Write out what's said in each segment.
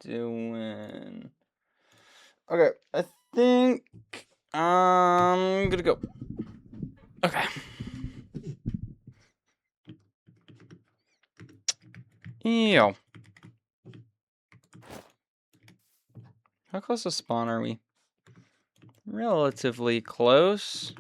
doing? Okay, I think I'm gonna go. Okay. Ew. How close to spawn are we? Relatively close.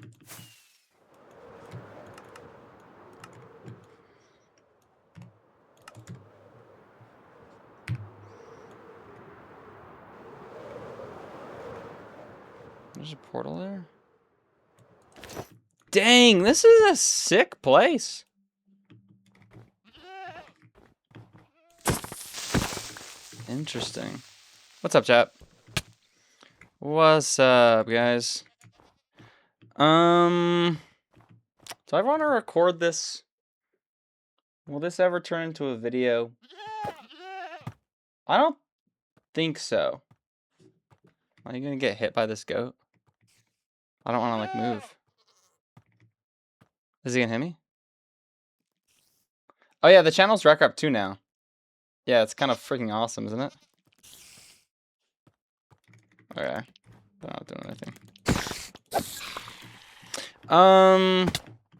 There's a portal there. Dang, this is a sick place. Interesting. What's up, chat? What's up, guys? Do I want to record this? Will this ever turn into a video? I don't think so. Are you gonna get hit by this goat? I don't want to, like, move. Is he gonna hit me? Oh yeah, the channel's Rekrap2 now. Yeah, it's kind of freaking awesome, isn't it? Okay. They're not doing anything.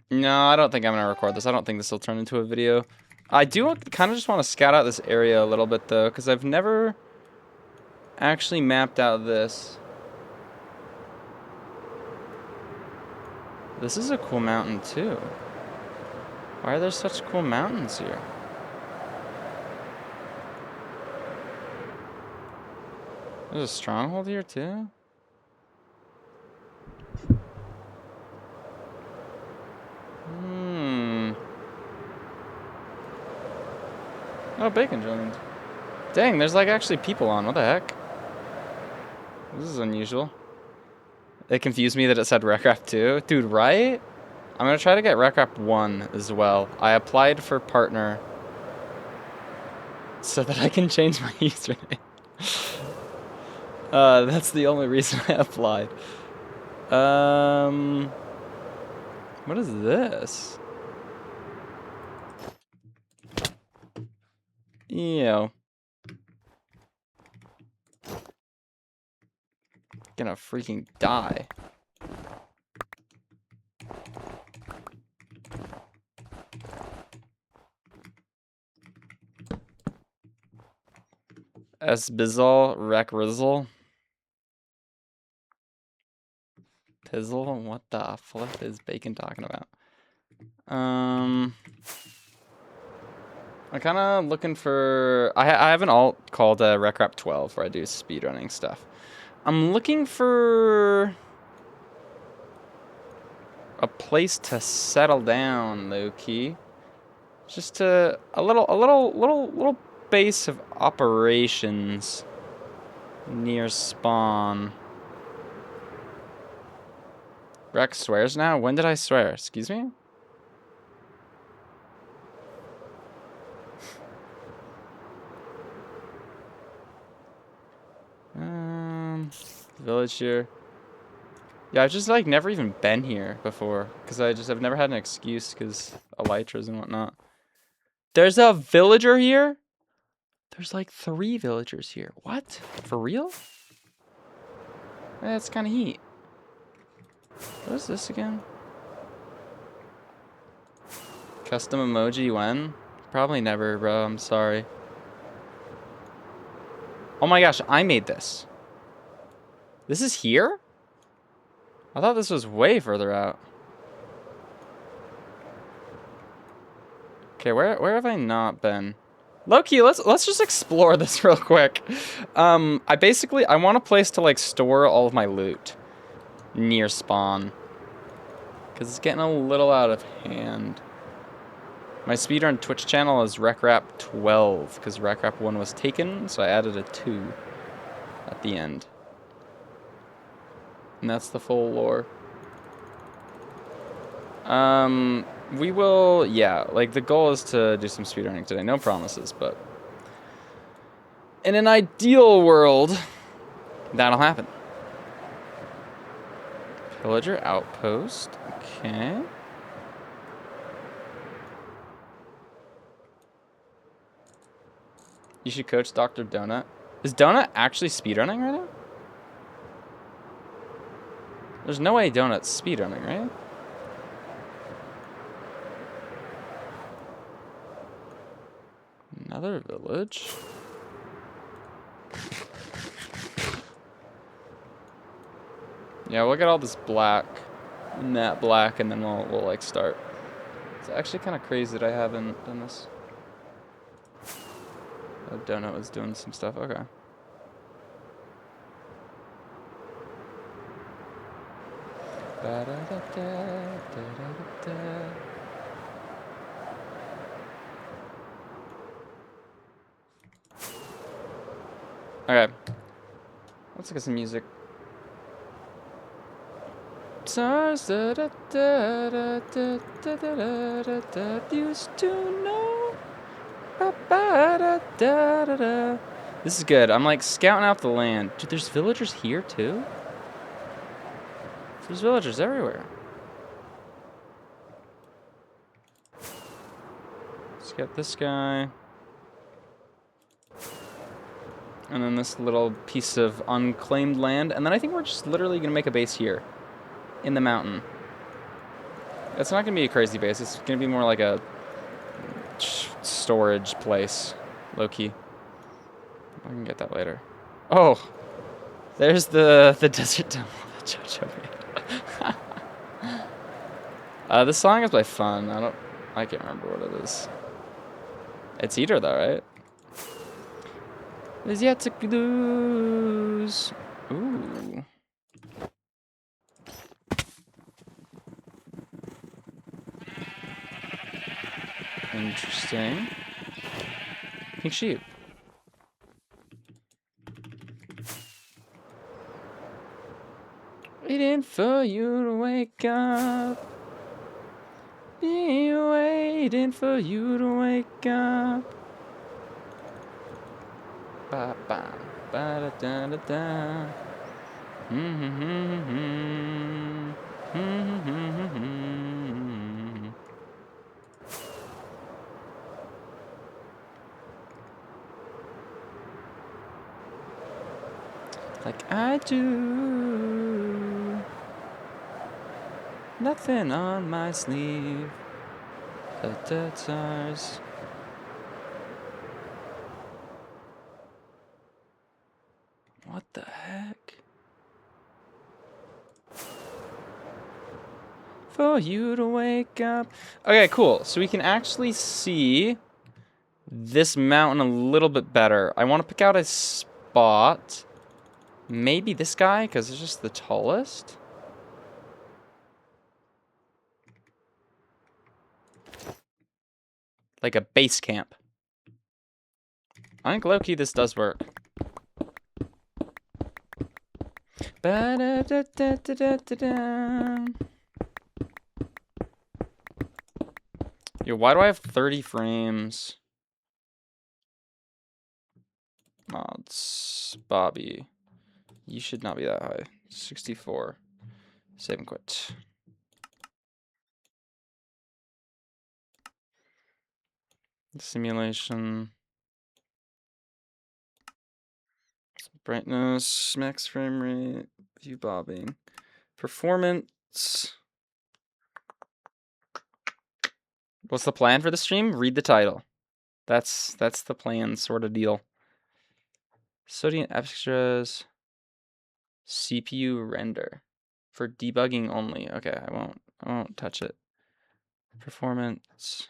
No, I don't think I'm gonna record this. I don't think this will turn into a video. I do kind of just want to scout out this area a little bit, though, because I've never actually mapped out this. This is a cool mountain, too. Why are there such cool mountains here? There's a stronghold here, too? Oh, bacon joined. Dang, there's like actually people on. What the heck? This is unusual. It confused me that it said Rekrap2. Dude, right? I'm gonna try to get Rekrap1 as well. I applied for partner so that I can change my username. That's the only reason I applied. What is this? Ew. Gonna freaking die. Bizzle, Rekrizzle. Pizzle? What the flip is Bacon talking about? I'm kind of looking for... I have an alt called Rekrap12 where I do speedrunning stuff. I'm looking for a place to settle down, low key. Just to a little base of operations near spawn. Rex swears now? When did I swear? Excuse me? Village here. Yeah, I've just like never even been here before because I've never had an excuse because elytras and whatnot. There's a villager here? There's like 3 villagers here. What? For real? That's kind of heat. What is this again? Custom emoji when? Probably never, bro. I'm sorry. Oh my gosh, I made this. This is here? I thought this was way further out. Okay, where have I not been? Low-key, let's just explore this real quick. I want a place to like store all of my loot near spawn. Cause it's getting a little out of hand. My speedrun Twitch channel is Rekrap12 because Rekrap1 was taken, so I added a 2 at the end. And that's the full lore. We will, yeah, like the goal is to do some speedrunning today. No promises, but in an ideal world, that'll happen. Pillager outpost, okay. You should coach Dr. Donut. Is Donut actually speedrunning right now? There's no way Donut's speedrunning, right? Another village? Yeah, we'll get all this black, matte black, and then we'll like start. It's actually kind of crazy that I haven't done this. Oh, Donut was doing some stuff. Okay. Okay. Let's get some music. Stars used to know. This is good. I'm like scouting out the land. Dude, there's villagers here too? There's villagers everywhere. Let's get this guy. And then this little piece of unclaimed land. And then I think we're just literally going to make a base here. In the mountain. It's not going to be a crazy base. It's going to be more like a storage place. Low-key. I can get that later. Oh! There's the desert temple that JoJo made. This song is by Fun. I can't remember what it is. It's Heater though, right? There's yet to lose. Ooh. Interesting. Pink sheep. Waiting for you to wake up. Be waiting for you to wake up. Ba ba ba da da da da. Like I do. Nothing on my sleeve. The stars. What the heck? For you to wake up. Okay, cool. So we can actually see this mountain a little bit better. I want to pick out a spot. Maybe this guy, because it's just the tallest. Like a base camp. I think low-key this does work. Yo, why do I have 30 frames? Mods. Bobby. You should not be that high. 64. Save and quit. Simulation. Brightness. Max frame rate. View bobbing. Performance. What's the plan for the stream? Read the title. That's the plan sort of deal. Sodium extras. CPU render. For debugging only. Okay, I won't touch it. Performance.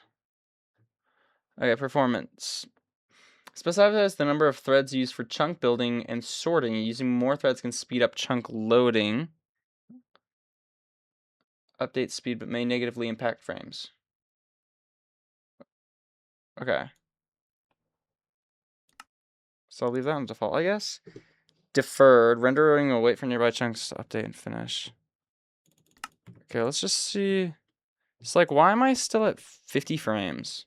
Okay, performance. Specifies the number of threads used for chunk building and sorting. Using more threads can speed up chunk loading. Update speed, but may negatively impact frames. Okay. So I'll leave that on default, I guess. Deferred. Rendering will wait for nearby chunks to update and finish. Okay, let's just see. It's like, why am I still at 50 frames?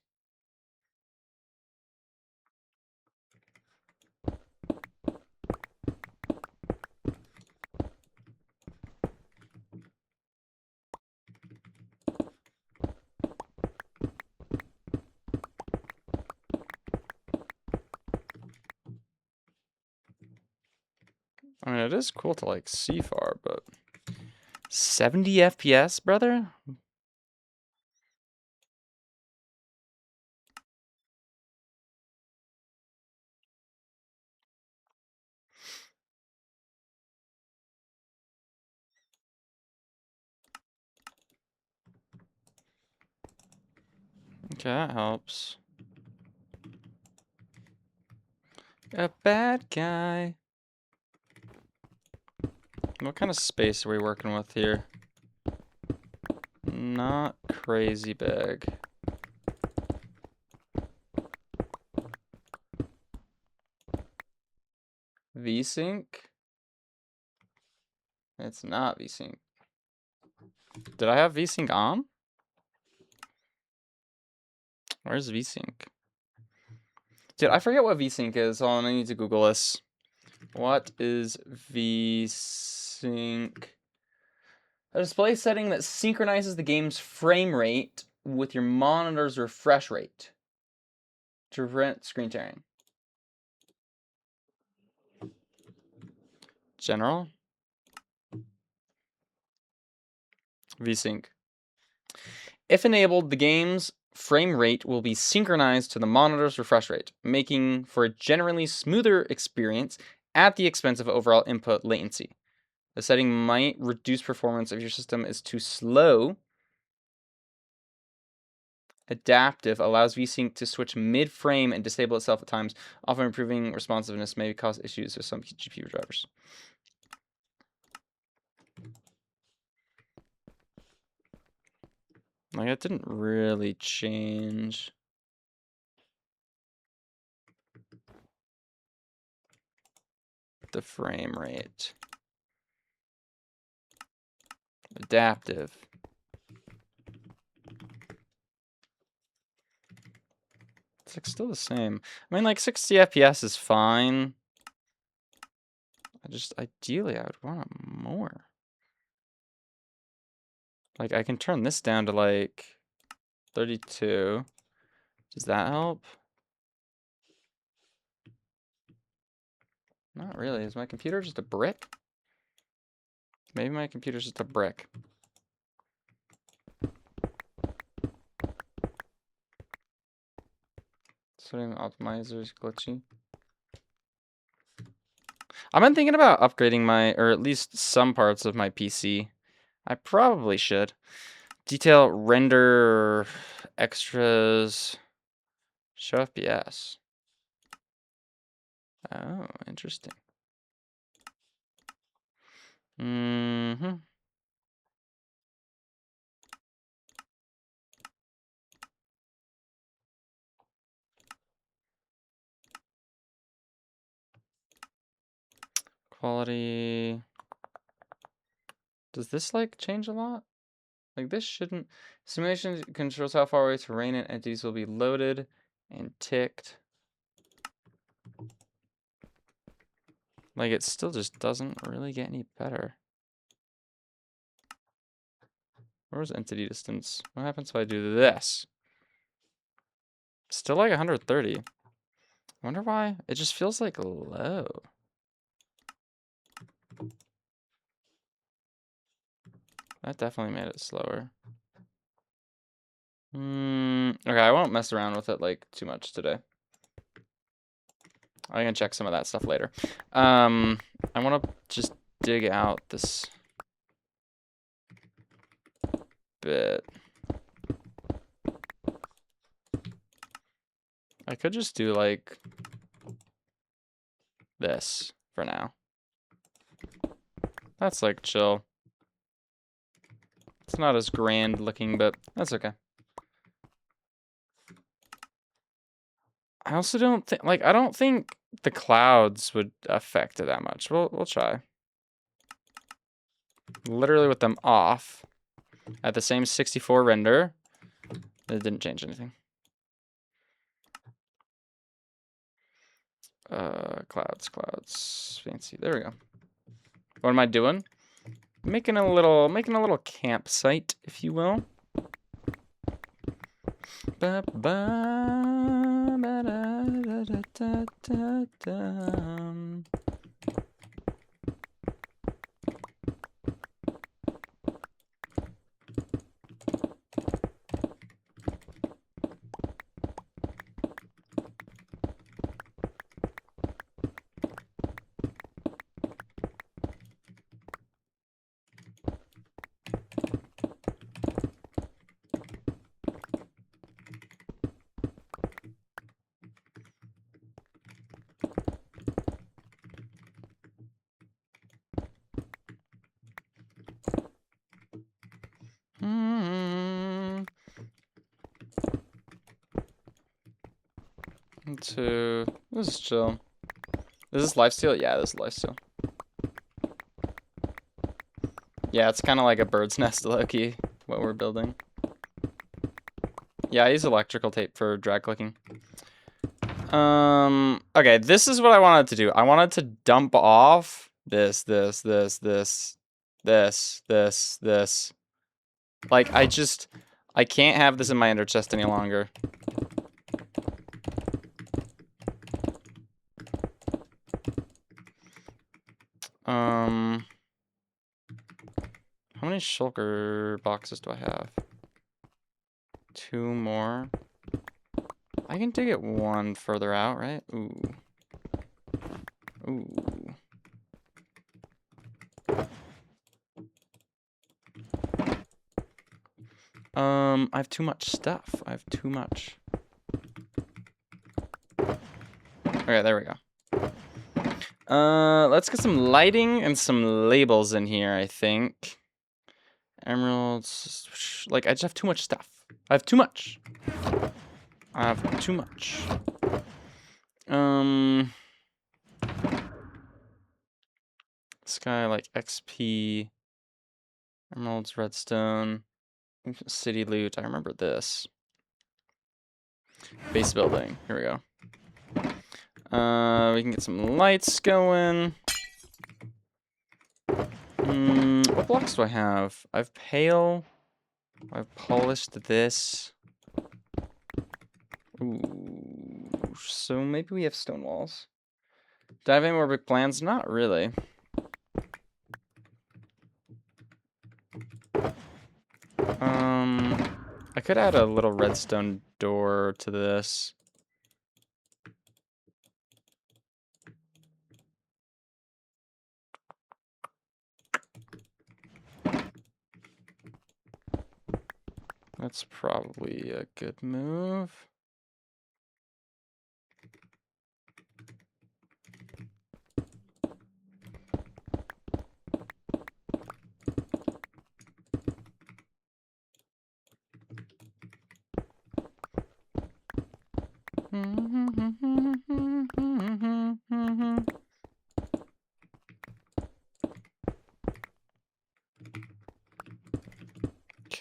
I mean, it is cool to like see far, but 70 FPS, brother? Okay, that helps. A bad guy. What kind of space are we working with here? Not crazy big. VSync? It's not VSync. Did I have VSync on? Where's VSync? Dude, I forget what VSync is. Hold on, I need to Google this. What is VSync? A display setting that synchronizes the game's frame rate with your monitor's refresh rate to prevent screen tearing. General? VSync. If enabled, the game's frame rate will be synchronized to the monitor's refresh rate, making for a generally smoother experience at the expense of overall input latency. The setting might reduce performance if your system is too slow. Adaptive allows VSync to switch mid-frame and disable itself at times, often improving responsiveness may cause issues with some GPU drivers. Like, it didn't really change. The frame rate. Adaptive. It's like still the same. I mean, like 60 FPS is fine. Ideally, I would want more. Like, I can turn this down to like 32. Does that help? Not really. Is my computer just a brick? Maybe my computer's just a brick. Setting optimizer is glitchy. I've been thinking about upgrading my, or at least some parts of my PC. I probably should. Detail, render, extras, show FPS. Oh, interesting. Mm-hmm. Quality. Does this like change a lot? Like this shouldn't. Simulation controls how far away terrain and entities will be loaded and ticked. Like it still just doesn't really get any better. Where's entity distance? What happens if I do this? Still like 130. I wonder why. It just feels like low. That definitely made it slower. Okay, I won't mess around with it like too much today. I'm gonna check some of that stuff later. I want to just dig out this bit. I could just do like this for now. That's like chill. It's not as grand looking, but that's okay. I also don't think, like, I don't think the clouds would affect it that much. We'll try. Literally with them off at the same 64 render, it didn't change anything. Clouds, fancy. There we go. What am I doing? Making a little campsite, if you will. 2. This is chill. Is this lifesteal? Yeah, this is lifesteal. Yeah, it's kind of like a bird's nest, low-key, what we're building. Yeah, I use electrical tape for drag clicking. Okay, this is what I wanted to do. I wanted to dump off this. Like, I can't have this in my ender chest any longer. How many shulker boxes do I have? 2 more. I can dig it 1 further out, right? Ooh. Ooh. I have too much stuff. I have too much. Okay, there we go. Let's get some lighting and some labels in here, I think. Emeralds. Like, I just have too much stuff. I have too much. I have too much. This guy, like, XP. Emeralds, redstone. City loot. I remember this. Base building. Here we go. We can get some lights going. What blocks do I have? I have pale. I've polished this. Ooh. So maybe we have stone walls. Do I have any more big plans? Not really. I could add a little redstone door to this. That's probably a good move.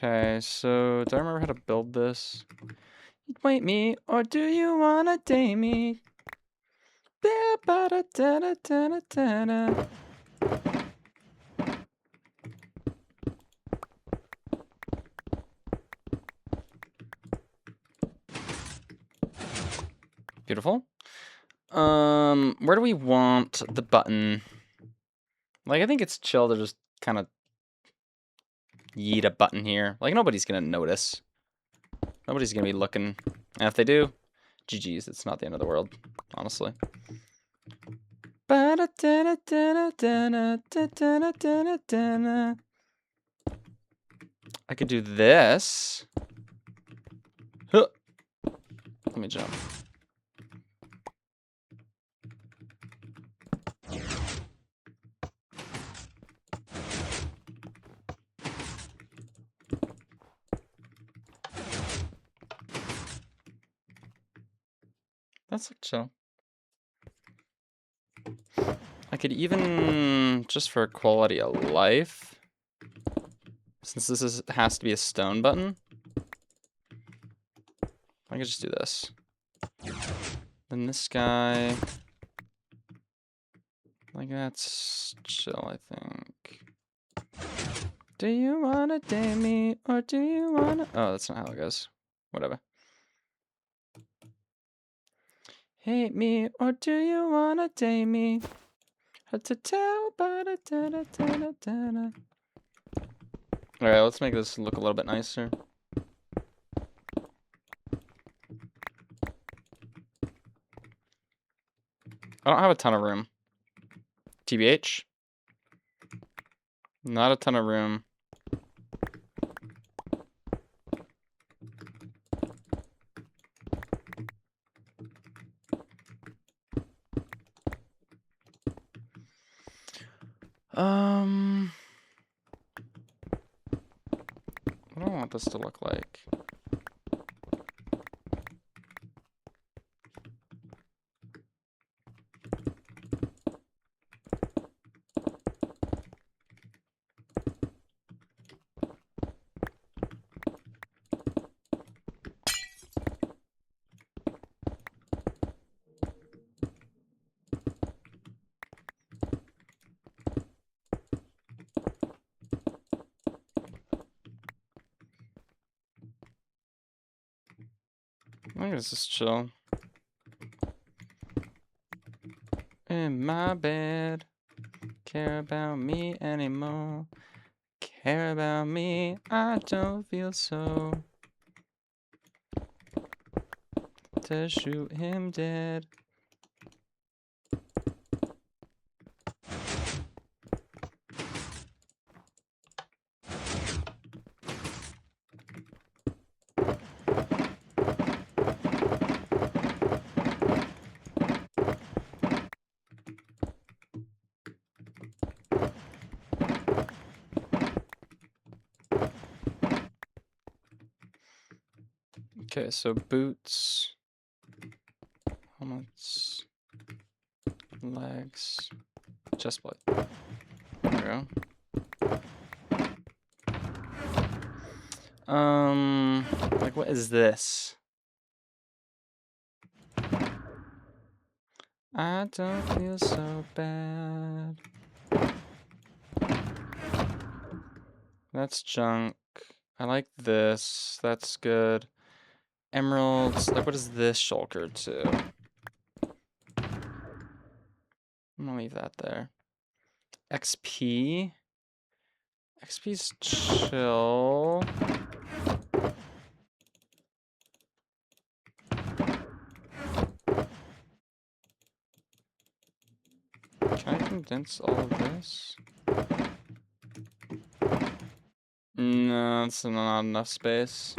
Okay, so do I remember how to build this? Wait me, or do you wanna date me? Beautiful. Where do we want the button? Like, I think it's chill to just kind of yeet a button here. Like, nobody's gonna notice. Nobody's gonna be looking. And if they do, GG's. It's not the end of the world, honestly. I could do this. Huh. Let me jump. That's like chill. I could even, just for quality of life, since this has to be a stone button, I could just do this. Then this guy, like that's chill, I think. Do you wanna date me, or do you wanna... Oh, that's not how it goes. Whatever. Hate me, or do you wanna date me? Hard to tell, Alright, let's make this look a little bit nicer. I don't have a ton of room. TBH? Not a ton of room. What do I want this to look like? I'm gonna just chill in my bed. Care about me anymore. Care about me. I don't feel so. To shoot him dead. Okay, so boots, helmets, legs, chest plate. There we go. Like what is this? I don't feel so bad. That's junk. I like this. That's good. Emeralds. Like what is this shulker too? I'm gonna leave that there. XP. XP's chill. Can I condense all of this? No, it's not enough space.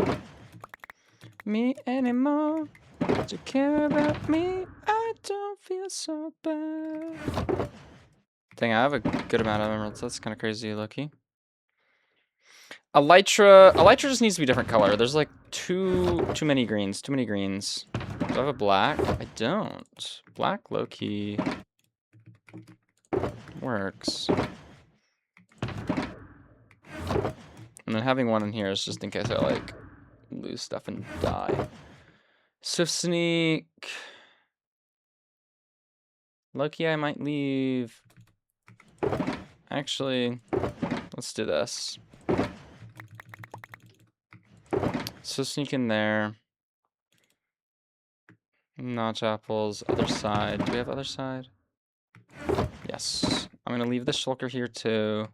Me anymore. Do you care about me? I don't feel so bad. Dang, I have a good amount of emeralds. That's kind of crazy, Loki. Elytra just needs to be a different color. There's like too many greens. Too many greens. Do I have a black? I don't. Black low-key works. And then having one in here is just in case I like lose stuff and die. Swift sneak. Low-key, I might leave. Actually, let's do this. So sneak in there. Notch apples, other side. Do we have other side? Yes. I'm gonna leave the shulker here too.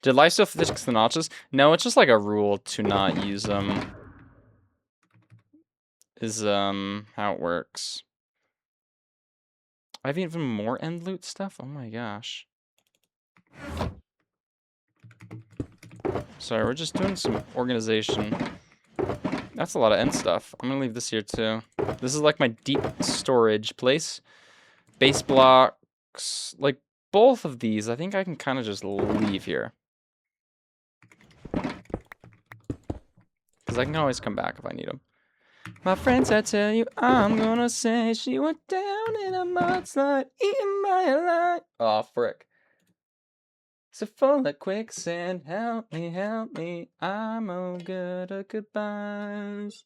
Did Lifesteal fix the notches? No, it's just like a rule to not use them. Is how it works. I have even more end loot stuff? Oh my gosh. Sorry, we're just doing some organization. That's a lot of end stuff. I'm gonna leave this here too. This is like my deep storage place. Base blocks, like both of these, I think I can kind of just leave here. Because I can always come back if I need them. My friends, I tell you, I'm gonna say she went down in a mudslide, eating my alive. Oh, frick. So full of quicksand, help me, I'm all good at goodbyes.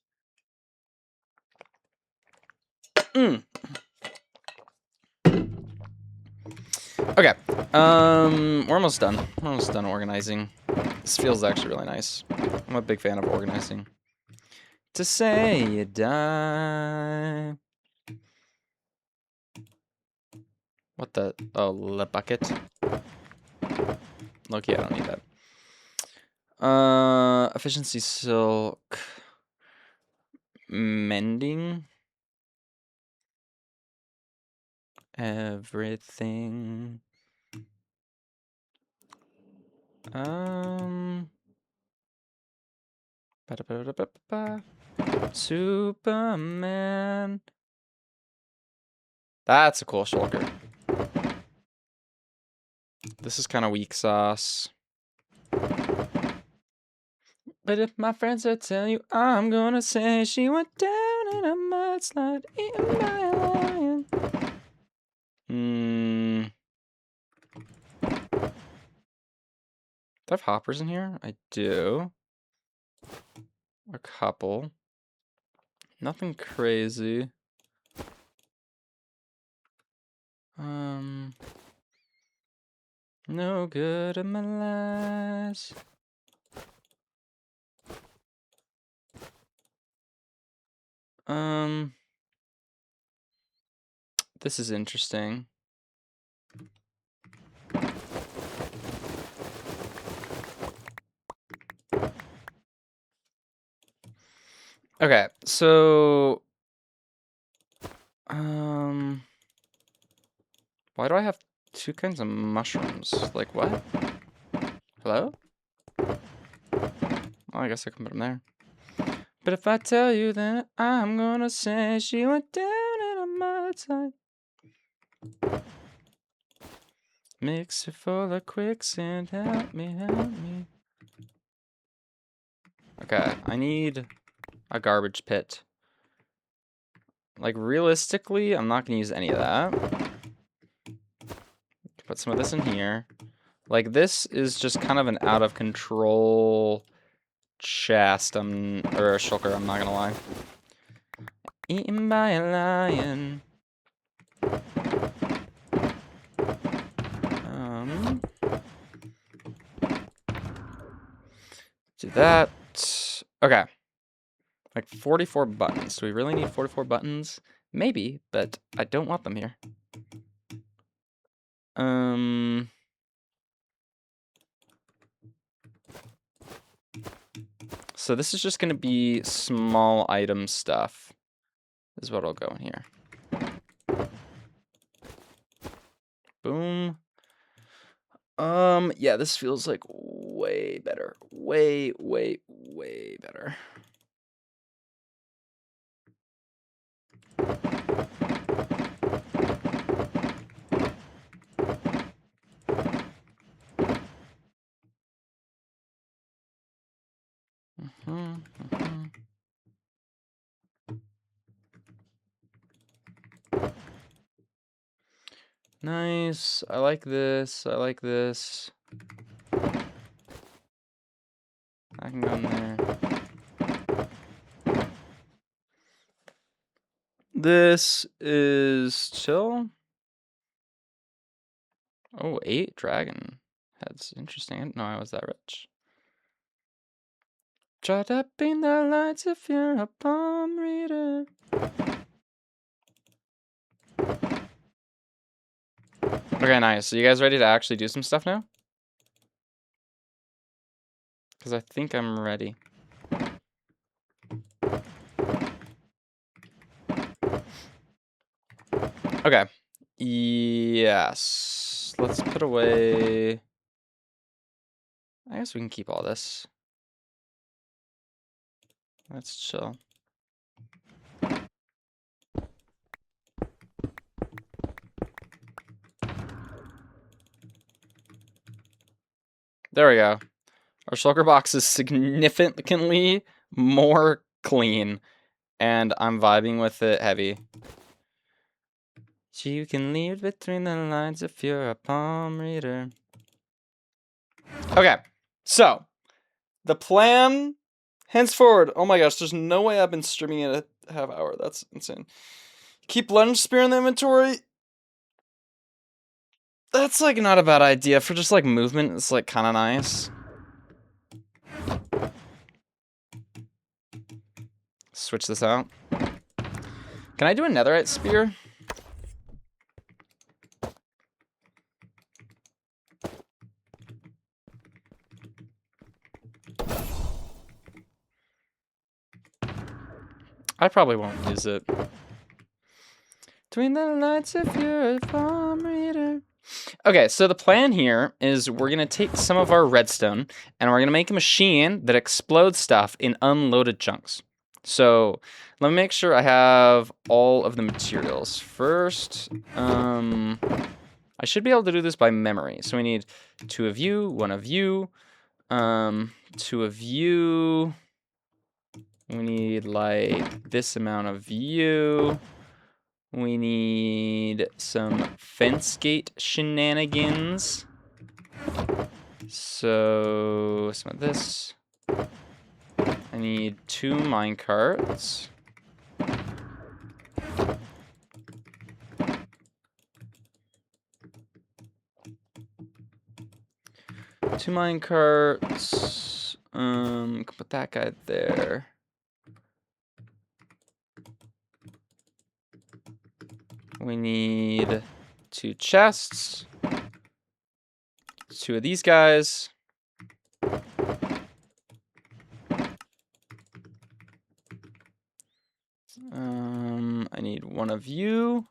Okay, we're almost done. We're almost done organizing. This feels actually really nice. I'm a big fan of organizing. To say you die. What the? Oh, the bucket. Okay, I don't need that. Efficiency silk. Mending. Everything. Superman. That's a cool shulker. This is kind of weak sauce. But if my friends are telling you, I'm gonna say she went down in a mudslide, eaten by a lion. Do I have hoppers in here? I do. A couple. Nothing crazy. No good in my lies. This is interesting. Okay, so why do I have two kinds of mushrooms? Like what? Hello? Oh, I guess I can put them there. But if I tell you that I'm gonna say she went down in a mud tide. Mix it full of quicksand, help me, help me. Okay, I need a garbage pit. Like, realistically, I'm not gonna use any of that. Put some of this in here. Like, this is just kind of an out of control chest, or a shulker, I'm not gonna lie. Eaten by a lion. Do that. Okay. Like 44 buttons. Do we really need 44 buttons? Maybe, but I don't want them here. So this is just gonna be small item stuff. This is what will go in here. Boom. Yeah, this feels like way better. Way, way, way better. Nice. I like this. I like this. I can go in there. This is chill. Oh, 8 dragon heads. Interesting. I didn't know I was that rich. Try tapping the lights if you're a palm reader. Okay, nice. So you guys ready to actually do some stuff now? Because I think I'm ready. Okay. Yes. Let's put away... I guess we can keep all this. Let's chill. There we go. Our shulker box is significantly more clean, and I'm vibing with it heavy. You can leave between the lines if you're a palm reader. Okay, so the plan henceforward. Oh my gosh, there's no way I've been streaming in a half hour. That's insane. Keep lunge spear in the inventory. That's like not a bad idea for just like movement. It's like kind of nice. Switch this out. Can I do a netherite spear? I probably won't use it. Between the lights if you're a palm reader. Okay, so the plan here is we're going to take some of our redstone and we're going to make a machine that explodes stuff in unloaded chunks. So let me make sure I have all of the materials. First, I should be able to do this by memory. So we need 2 of you, 1 of you, 2 of you. We need like this amount of you. We need some fence gate shenanigans. So, some of this. I need 2 minecarts. Two mine carts. Put that guy there. We need 2 chests. 2 of these guys. I need 1 of you.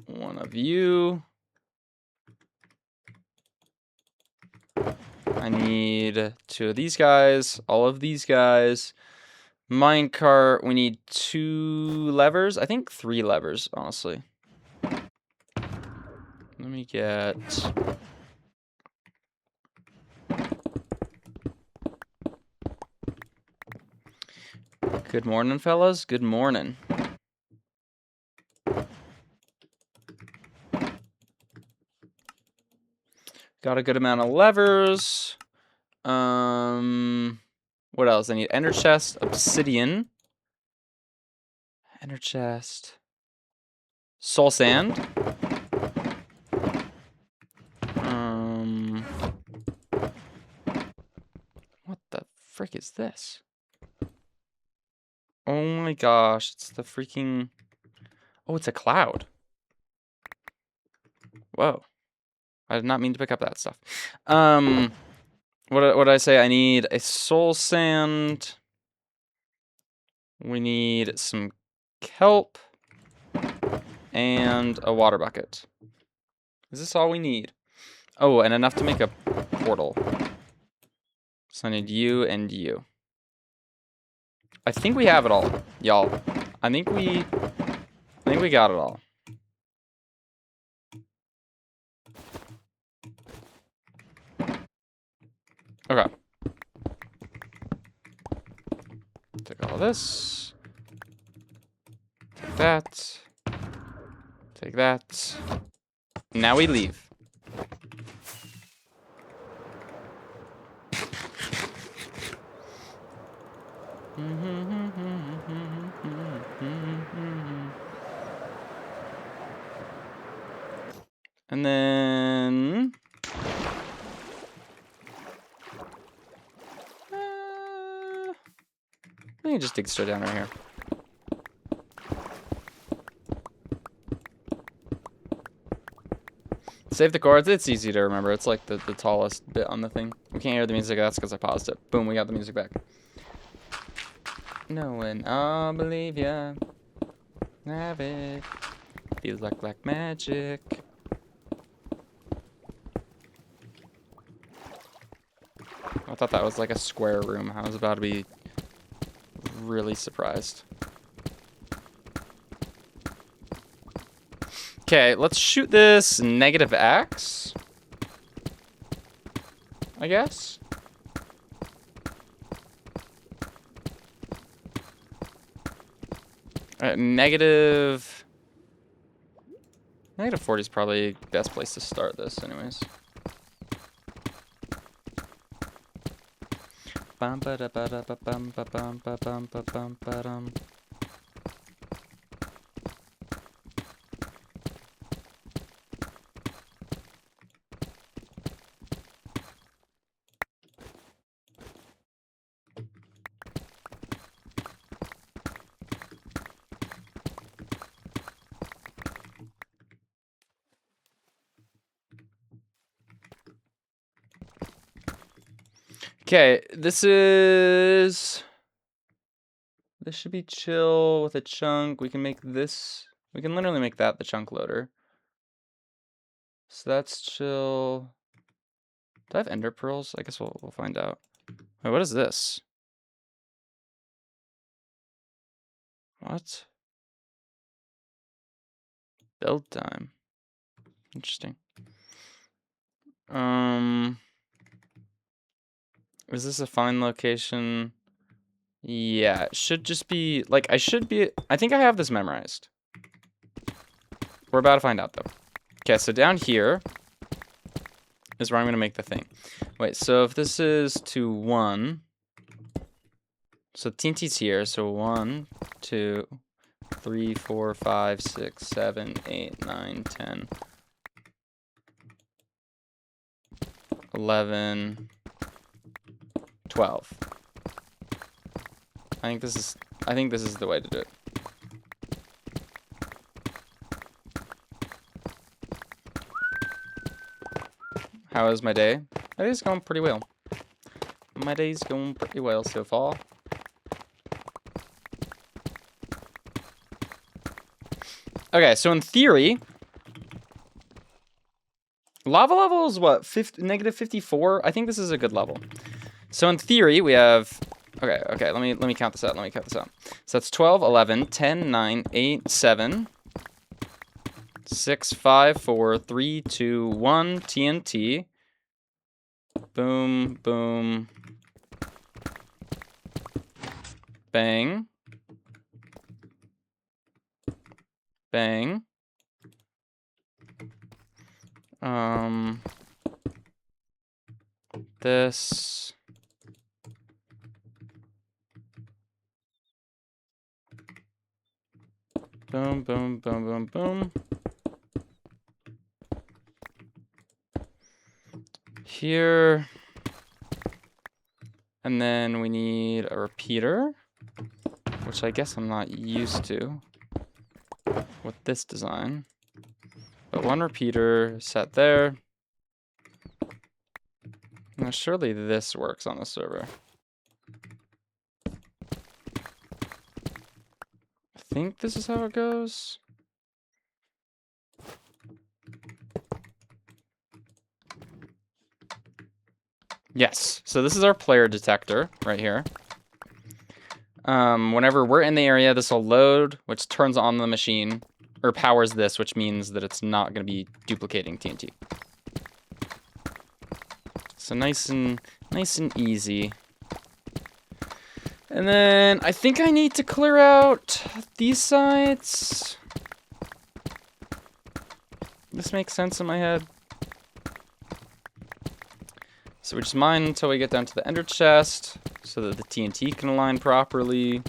1 of you. I need 2 of these guys. All of these guys. Minecart, we need 2 levers. I think 3 levers, honestly. Let me get... Good morning, fellas. Good morning. Got a good amount of levers. What else? I need ender chest, obsidian. Ender chest. Soul sand. What the frick is this? Oh my gosh, it's the freaking... Oh, it's a cloud. Whoa. I did not mean to pick up that stuff. What did I say? I need a soul sand. We need some kelp. And a water bucket. Is this all we need? Oh, and enough to make a portal. So I need you and you. I think we have it all, y'all. I think we got it all. Okay. Take all this. Take that. Take that. Now we leave. And then... I can just dig straight down right here. Save the chords. It's easy to remember. It's like the tallest bit on the thing. We can't hear the music. That's because I paused it. Boom, we got the music back. No one, I'll believe ya. Have it. Feels like black magic. I thought that was like a square room. I was about to be really surprised. Okay, let's shoot this negative X. I guess. Negative 40 is probably the best place to start this, anyways. Bum ba da ba da ba bum ba bum ba bum ba bum ba dum. Okay, this should be chill with a chunk. We can make this, we can literally make that the chunk loader. So that's chill. Do I have ender pearls? I guess we'll find out. Wait, what is this? What? Build time. Interesting. Is this a fine location? Yeah, it should just be, like, I think I have this memorized. We're about to find out, though. Okay, so down here is where I'm going to make the thing. Wait, so if this is to 1, So TNT's here. So 1, 2, 3, 4, 5, 6, 7, 8, 9, 10, 11, 12. I think this is the way to do it. How is my day? My day's going pretty well. My day's going pretty well so far. Okay, so in theory, lava level is what? Negative 54? I think this is a good level. So in theory, we have... Okay, let me count this out. So that's 12, 11, 10, 9, 8, 7, 6, 5, 4, 3, 2, 1, TNT. Boom, boom. Bang. Bang. This. Boom, boom, boom, boom, boom. Here. And then we need a repeater, which I guess I'm not used to with this design. But one repeater set there. Now surely this works on the server. I think this is how it goes. Yes, so this is our player detector right here. Whenever we're in the area, this will load, which turns on the machine, or powers this, which means that it's not going to be duplicating TNT. So nice and easy. And then I think I need to clear out these sides. This makes sense in my head. So we just mine until we get down to the ender chest, so that the TNT can align properly.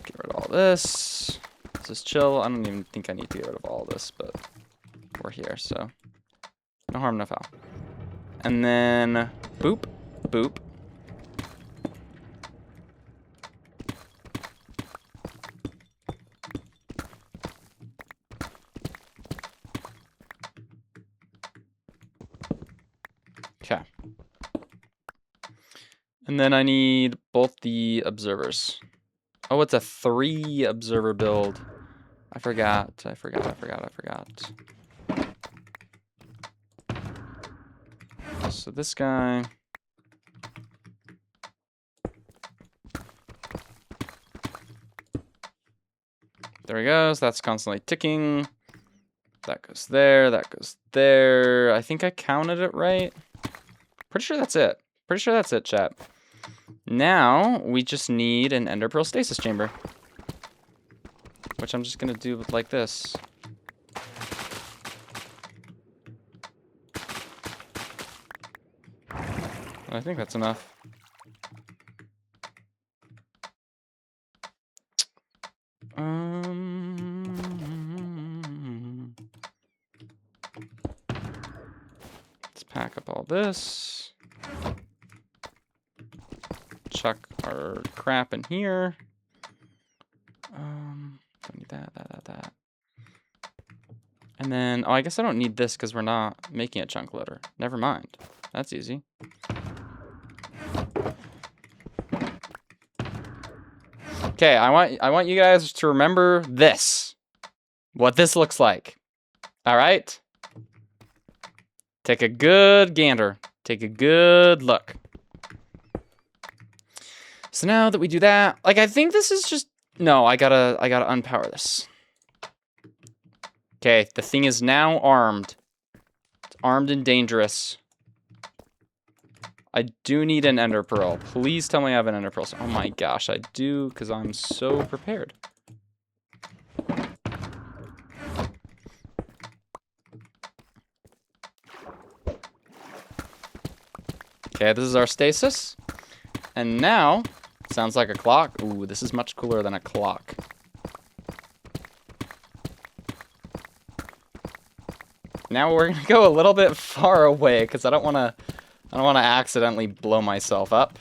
Get rid of all this. This is chill. I don't even think I need to get rid of all this, but we're here, so no harm, no foul. And then boop, boop. Okay. And then I need both the observers. Oh, it's a 3 observer build. I forgot. So this guy. There he goes. That's constantly ticking. That goes there. That goes there. I think I counted it right. Pretty sure that's it. Chat. Now, we just need an ender pearl stasis chamber. Which I'm just going to do like this. I think that's enough. Let's pack up all this. Chuck our crap in here. Don't need that. And then, oh, I guess I don't need this because we're not making a chunk loader. Never mind. That's easy. Okay, I want you guys to remember this. What this looks like. All right? Take a good gander. Take a good look. So now that we do that, like I think this is just no, I gotta unpower this. Okay, the thing is now armed. It's armed and dangerous. I do need an ender pearl. Please tell me I have an ender pearl. Oh my gosh, I do, because I'm so prepared. Okay, this is our stasis. And now, sounds like a clock. Ooh, this is much cooler than a clock. Now we're gonna go a little bit far away because I don't wanna accidentally blow myself up.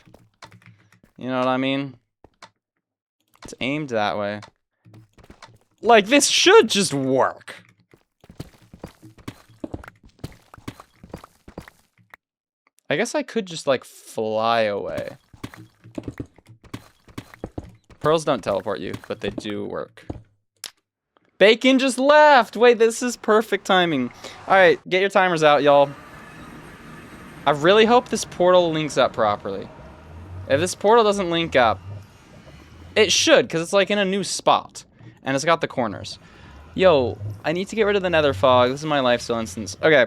You know what I mean? It's aimed that way. Like, this should just work. I guess I could just, like, fly away. Pearls don't teleport you, but they do work. Bacon just left! Wait, this is perfect timing. Alright, get your timers out, y'all. I really hope this portal links up properly. If this portal doesn't link up, it should, because it's like in a new spot. And it's got the corners. Yo, I need to get rid of the nether fog. This is my lifesteal instance. Okay.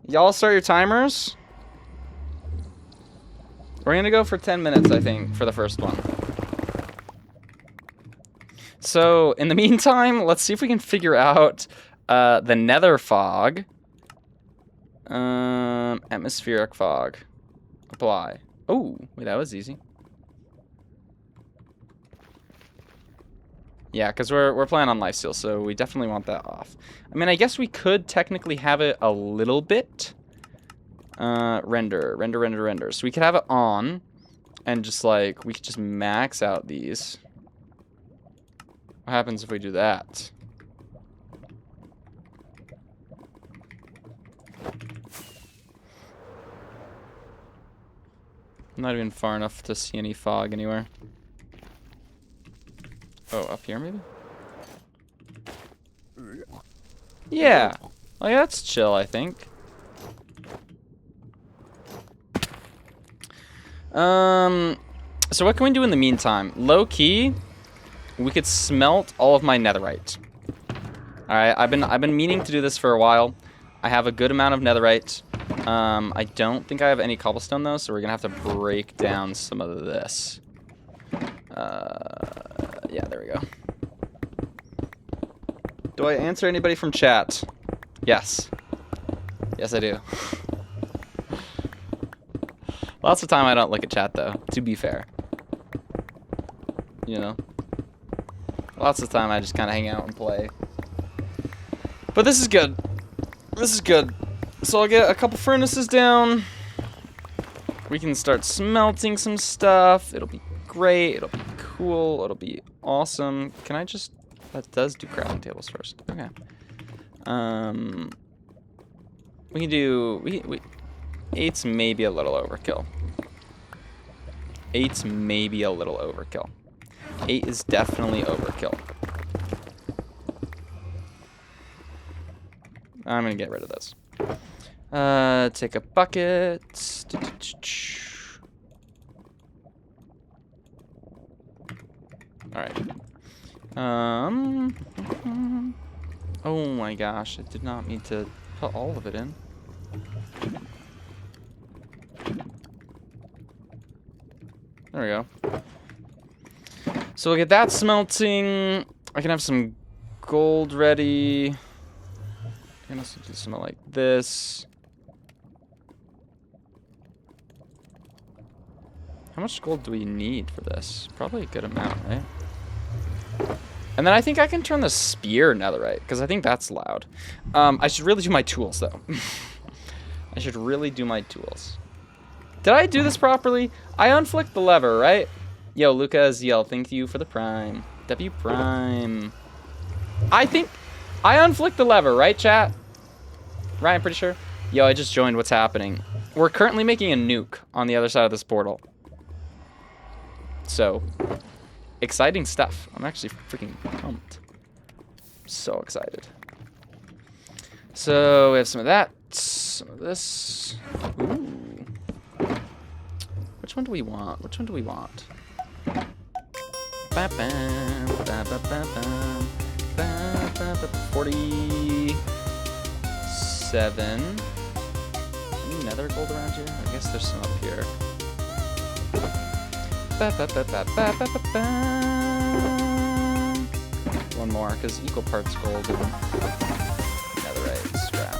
Y'all start your timers. We're gonna go for 10 minutes, I think, for the first one. So, in the meantime, let's see if we can figure out the nether fog. Atmospheric fog. Apply. Oh, wait, that was easy. Yeah, because we're playing on lifesteal, so we definitely want that off. I mean, I guess we could technically have it a little bit. Render. So we could have it on, and just like, we could just max out these. What happens if we do that? I'm not even far enough to see any fog anywhere. Oh, up here maybe? Yeah. Like, that's chill, I think. So what can we do in the meantime? Low key, we could smelt all of my netherite. Alright, I've been meaning to do this for a while. I have a good amount of netherite. I don't think I have any cobblestone though, so we're gonna have to break down some of this. Yeah, there we go. Do I answer anybody from chat? Yes. Yes, I do. Lots of time I don't look at chat though, to be fair. You know? Lots of time I just kind of hang out and play. But this is good. This is good. So I'll get a couple furnaces down. We can start smelting some stuff. It'll be great. It'll be cool. It'll be awesome. Can I just... That does do crafting tables first. Okay. We can do... We 8's maybe a little overkill. 8's maybe a little overkill. 8 is definitely overkill. I'm gonna get rid of this. Take a bucket. Alright. Oh my gosh, I did not mean to put all of it in. There we go. So we'll get that smelting. I can have some gold ready. I can also do something like this. How much gold do we need for this? Probably a good amount, right? And then I think I can turn the spear netherite, because I think that's loud. I should really do my tools, though. I should really do my tools. Did I do this properly? I unflicked the lever, right? Yo, Lucas, yell, thank you for the prime. W prime. I think I unflicked the lever, right, chat? Right, I'm pretty sure. Yo, I just joined. What's happening? We're currently making a nuke on the other side of this portal. So, exciting stuff. I'm actually freaking pumped. So excited. So, we have some of that. Some of this. Ooh. Which one do we want? Which one do we want? 47. Any nether gold around here? I guess there's some up here. One more, because equal parts gold and netherite scrap.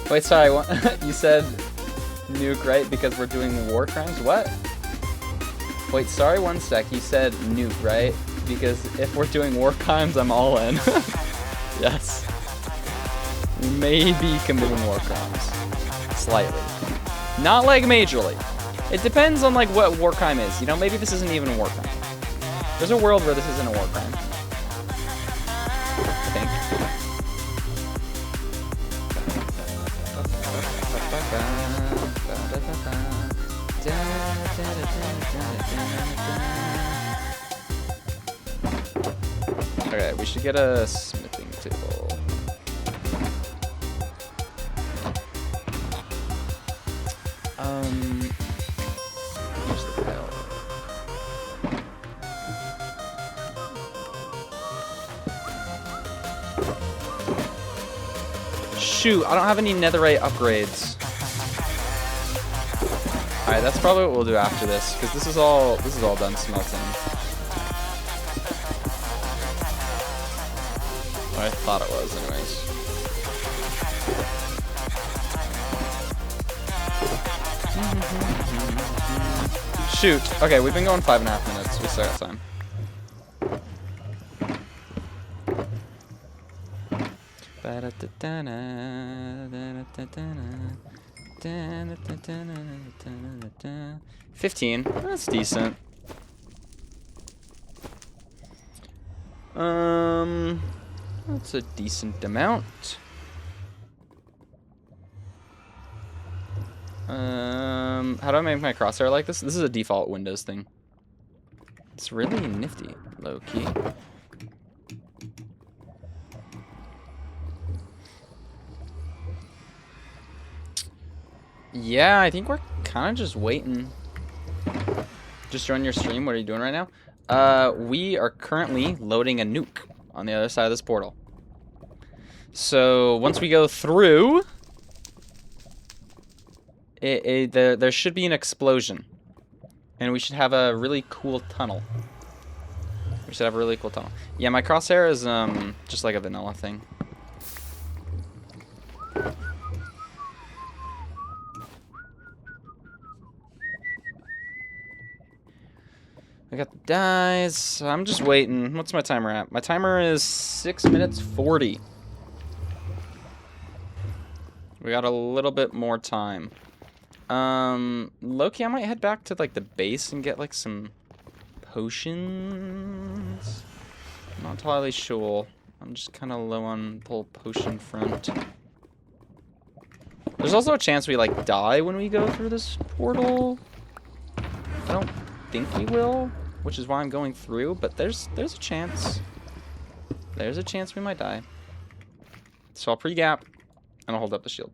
Wait, sorry, you said nuke, right? Because we're doing war crimes? What? Wait, sorry, one sec. You said nuke, right? Because if we're doing war crimes, I'm all in. Yes. We may be committing war crimes. Slightly. Not like majorly. It depends on like what war crime is. You know, maybe this isn't even a war crime. There's a world where this isn't a war crime. I think. Okay, we should get a smithing table. Here's the pile. Shoot, I don't have any netherite upgrades. Alright, that's probably what we'll do after this, because this is all done smelting. Or I thought it was, anyways. Shoot. Okay, we've been going 5.5 minutes. We still got time. $15. That's decent. That's a decent amount. How do I make my crosshair like this? This is a default Windows thing. It's really nifty, low key. Yeah, I think we're kind of just waiting. Just join your stream. What are you doing right now? We are currently loading a nuke on the other side of this portal. So once we go through, there should be an explosion, and we should have a really cool tunnel. We should have a really cool tunnel. Yeah, my crosshair is just like a vanilla thing. I got the dies. I'm just waiting. What's my timer at? My timer is 6 minutes 40. We got a little bit more time. Loki, I might head back to like the base and get like some potions. I'm not entirely sure. I'm just kind of low on the whole potion front. There's also a chance we like die when we go through this portal. I don't think we will, which is why I'm going through, but there's a chance. There's a chance we might die. So I'll pre-gap and I'll hold up the shield.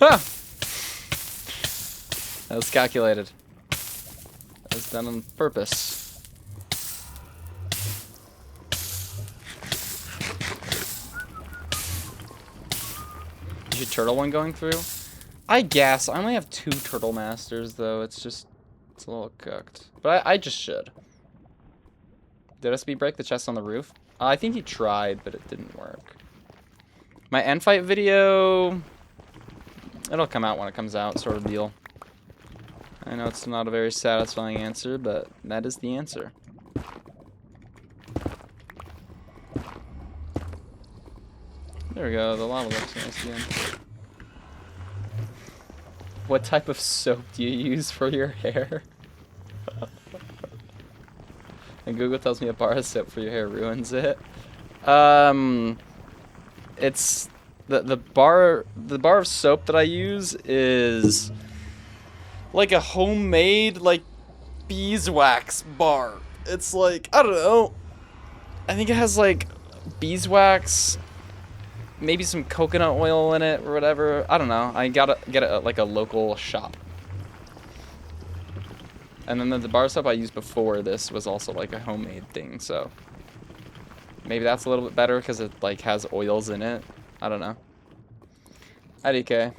Ah! That was calculated. That was done on purpose. Is your turtle one going through? I guess. I only have 2 turtle masters, though. It's a little cooked. But I just should. Did SB break the chest on the roof? I think he tried, but it didn't work. My end fight video... It'll come out when it comes out, sort of deal. I know it's not a very satisfying answer, but that is the answer. There we go, the lava looks nice again. What type of soap do you use for your hair? And Google tells me a bar of soap for your hair ruins it. It's... The bar of soap that I use is like a homemade like beeswax bar. It's like, I don't know. I think it has like beeswax, maybe some coconut oil in it or whatever. I don't know. I gotta get it at like a local shop. And then the bar of soap I used before this was also like a homemade thing, so maybe that's a little bit better because it like has oils in it. I don't know. IDK.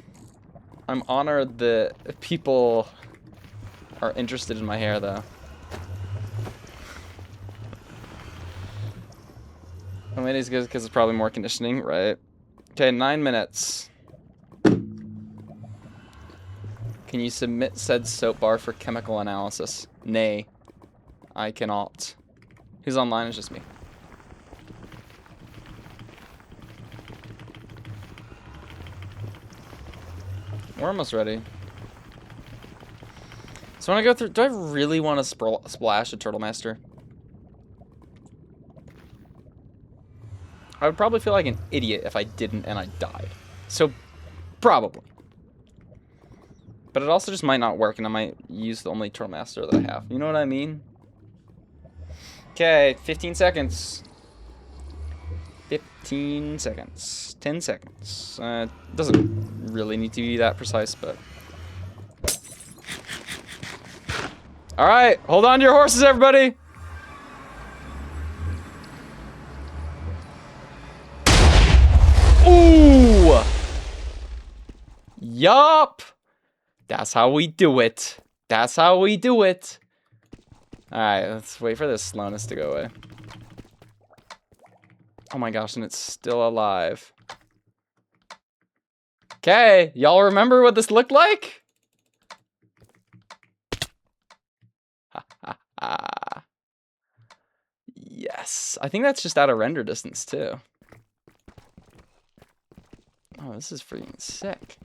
I'm honored that people are interested in my hair, though. Mayonnaise is good because it's probably more conditioning, right? Okay, 9 minutes. Can you submit said soap bar for chemical analysis? Nay, I cannot. Who's online? It's just me. We're almost ready. So when I go through, do I really want to splash a Turtle Master? I would probably feel like an idiot if I didn't and I died. So, probably. But it also just might not work, and I might use the only Turtle Master that I have. You know what I mean? Okay, 15 seconds. 15 seconds. 10 seconds. Doesn't really need to be that precise, but... Alright, hold on to your horses, everybody! Ooh! Yup! That's how we do it. That's how we do it. Alright, let's wait for this slowness to go away. Oh my gosh, and it's still alive. Okay, y'all remember what this looked like? Ha ha ha. Yes, I think that's just out of render distance too. Oh, this is freaking sick.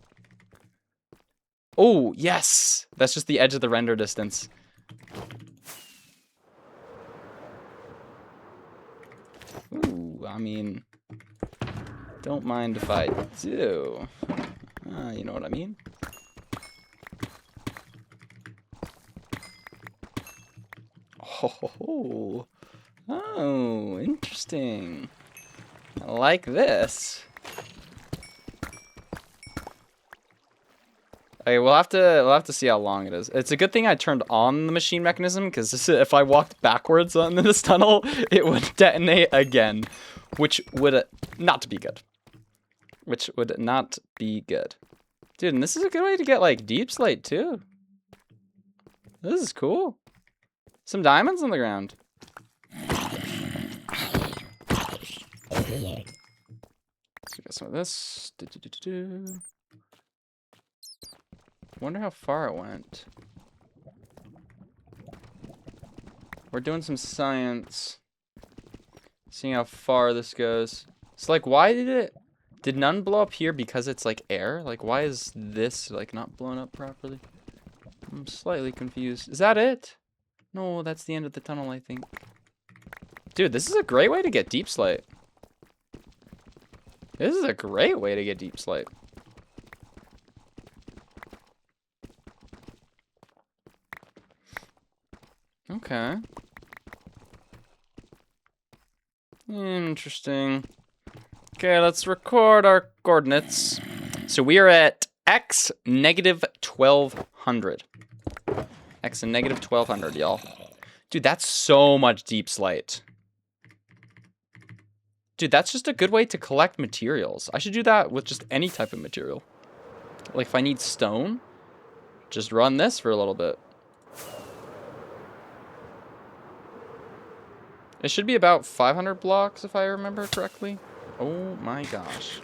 Oh, yes! That's just the edge of the render distance. Ooh, I mean, don't mind if I do. You know what I mean? Oh, oh, interesting. I like this. Okay, we'll have to see how long it is. It's a good thing I turned on the machine mechanism, because if I walked backwards on this tunnel, it would detonate again, which would not be good. Which would not be good. Dude, and this is a good way to get like deep slate too. This is cool. Some diamonds on the ground. So we got some of this. Wonder how far it went. We're doing some science. Seeing how far this goes. So like, why did none blow up here because it's like air? Like, why is this like not blown up properly? I'm slightly confused. Is that it? No, that's the end of the tunnel, I think. Dude, this is a great way to get deep slate. This is a great way to get deep slate. Okay. Interesting. Okay, let's record our coordinates. So we are at x negative 1200. X and negative 1200, y'all. Dude, that's so much deep slate. Dude, that's just a good way to collect materials. I should do that with just any type of material. Like if I need stone, just run this for a little bit. It should be about 500 blocks if I remember correctly. Oh my gosh.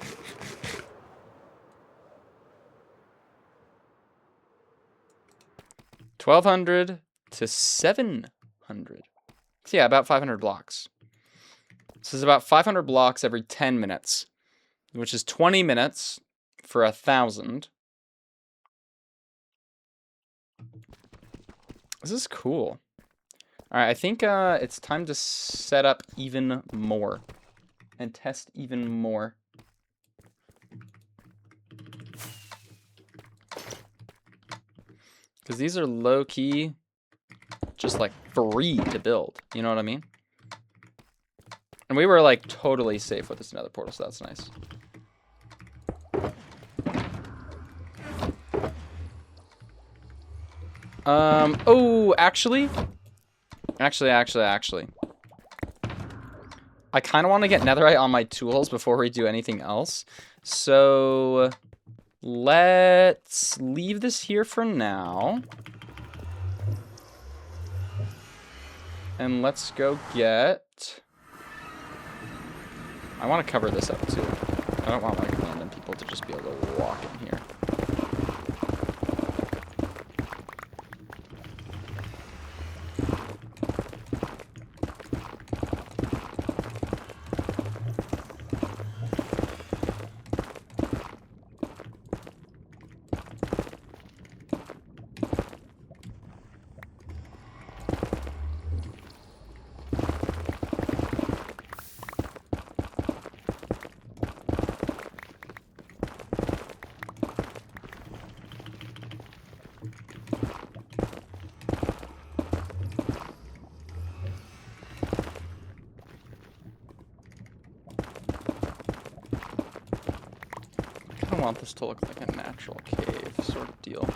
$1,200 to $700. So yeah, about 500 blocks. This is about 500 blocks every 10 minutes, which is 20 minutes for 1,000. This is cool. All right, I think it's time to set up even more and test even more. Because these are low-key, just like free to build. You know what I mean? And we were like totally safe with this nether portal, so that's nice. Oh, actually. I kind of want to get netherite on my tools before we do anything else. So let's leave this here for now. And let's go get I want to cover this up too. I don't want like random people to just be able to walk in here. I want this to look like a natural cave sort of deal.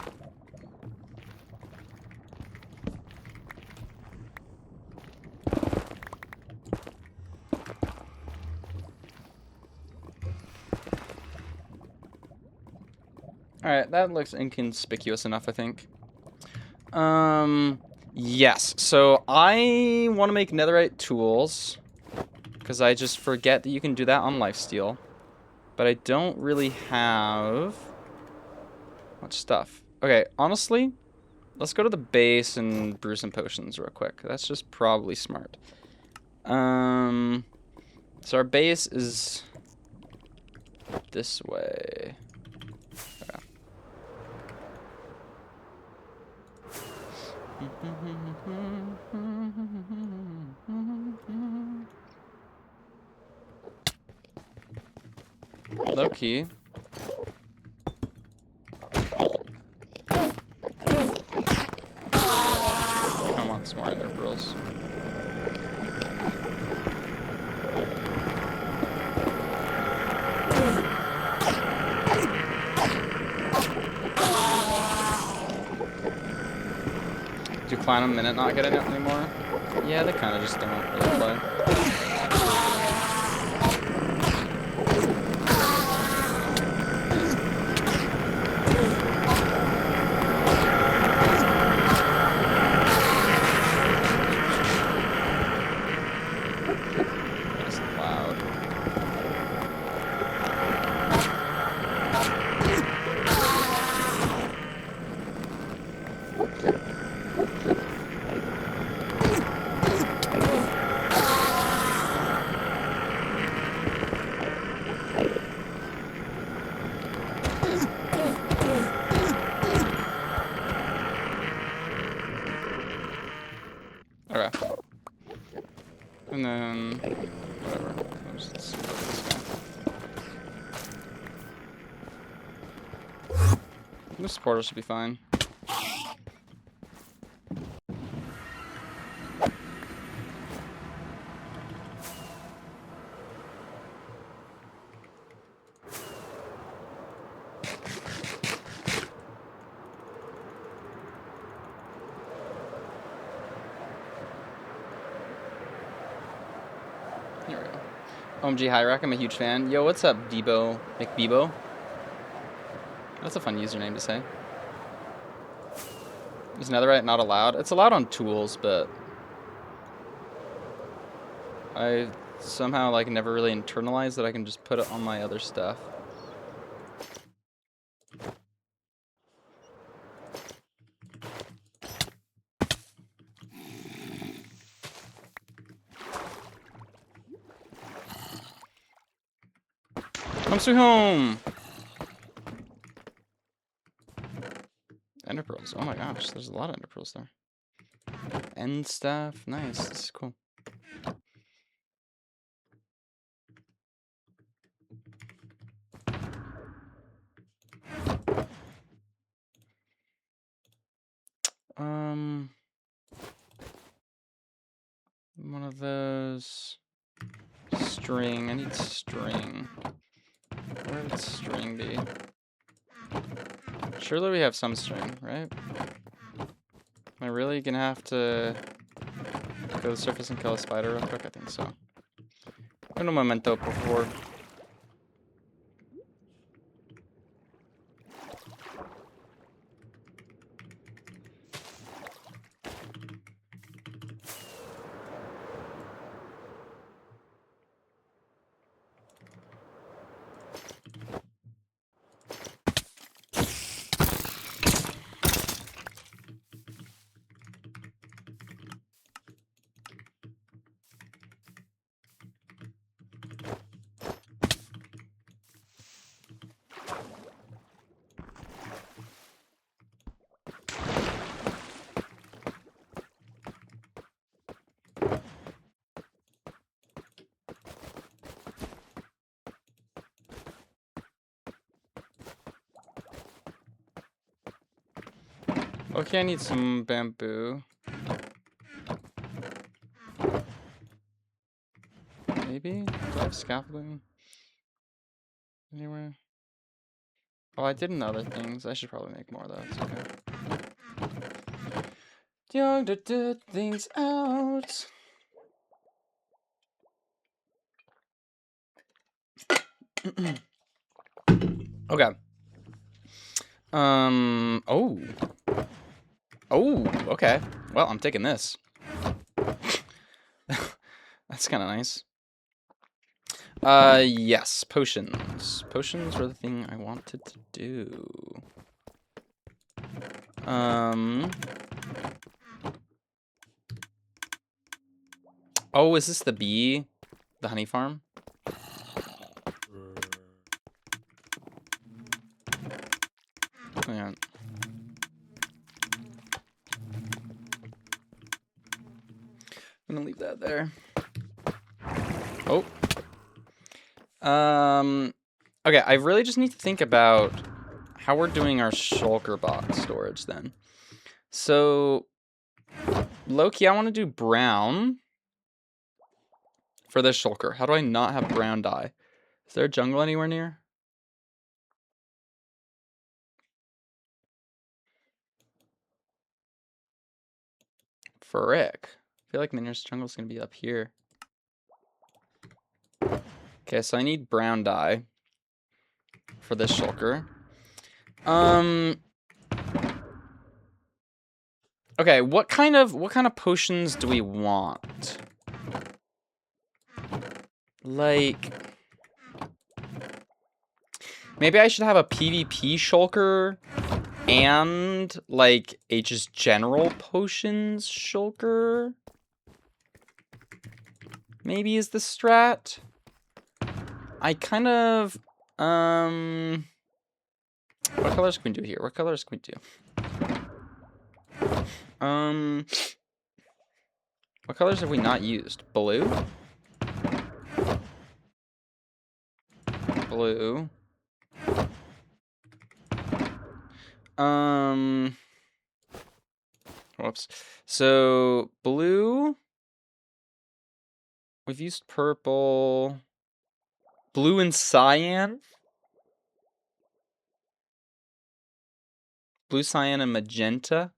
Alright, that looks inconspicuous enough, I think. Yes. So I want to make netherite tools, because I just forget that you can do that on Lifesteal. But I don't really have much stuff. Okay, honestly, let's go to the base and brew some potions real quick. That's just probably smart. So our base is this way. Okay. Low key. I want some more ender pearls. Do Platinum Minute not get in it anymore? Yeah, they kind of just don't really play. It's loud. Okay. And then, whatever. Let's see this guy. This portal should be fine. Here we go. OMG Hyrack, I'm a huge fan. Yo, what's up, Debo McBebo? That's a fun username to say. Is netherite not allowed? It's allowed on tools, but I somehow like never really internalized that I can just put it on my other stuff. Come sweet home! Ender pearls. Oh my gosh, there's a lot of ender pearls there. End stuff. Nice. This is cool. One of those. String. I need string. Where would string be? Surely we have some string, right? Am I really gonna have to go to the surface and kill a spider real quick? I think so. Un momento, por favor. Okay, I need some bamboo. Maybe? Do I have scaffolding anywhere? Oh, I did in other things. I should probably make more of those. Okay. Young to do things out. Okay. Oh. Oh, okay. Well, I'm taking this. That's kind of nice. Yes, potions. Potions were the thing I wanted to do. Oh, is this the bee? The honey farm? Hang on. I'm gonna leave that there. Oh. Okay, I really just need to think about how we're doing our shulker box storage then. So, low-key, I want to do brown for this shulker. How do I not have brown dye? Is there a jungle anywhere near? Frick. I feel like the nearest jungle is going to be up here. Okay, so I need brown dye for this shulker. Okay, what kind of potions do we want? Like, maybe I should have a PvP shulker and like a just general potions shulker. Maybe is the strat. I kind of what colors can we do here? What colors can we do? What colors have we not used? Blue? Blue. Whoops. So, blue. We've used purple. Blue and cyan. Blue, cyan, and magenta.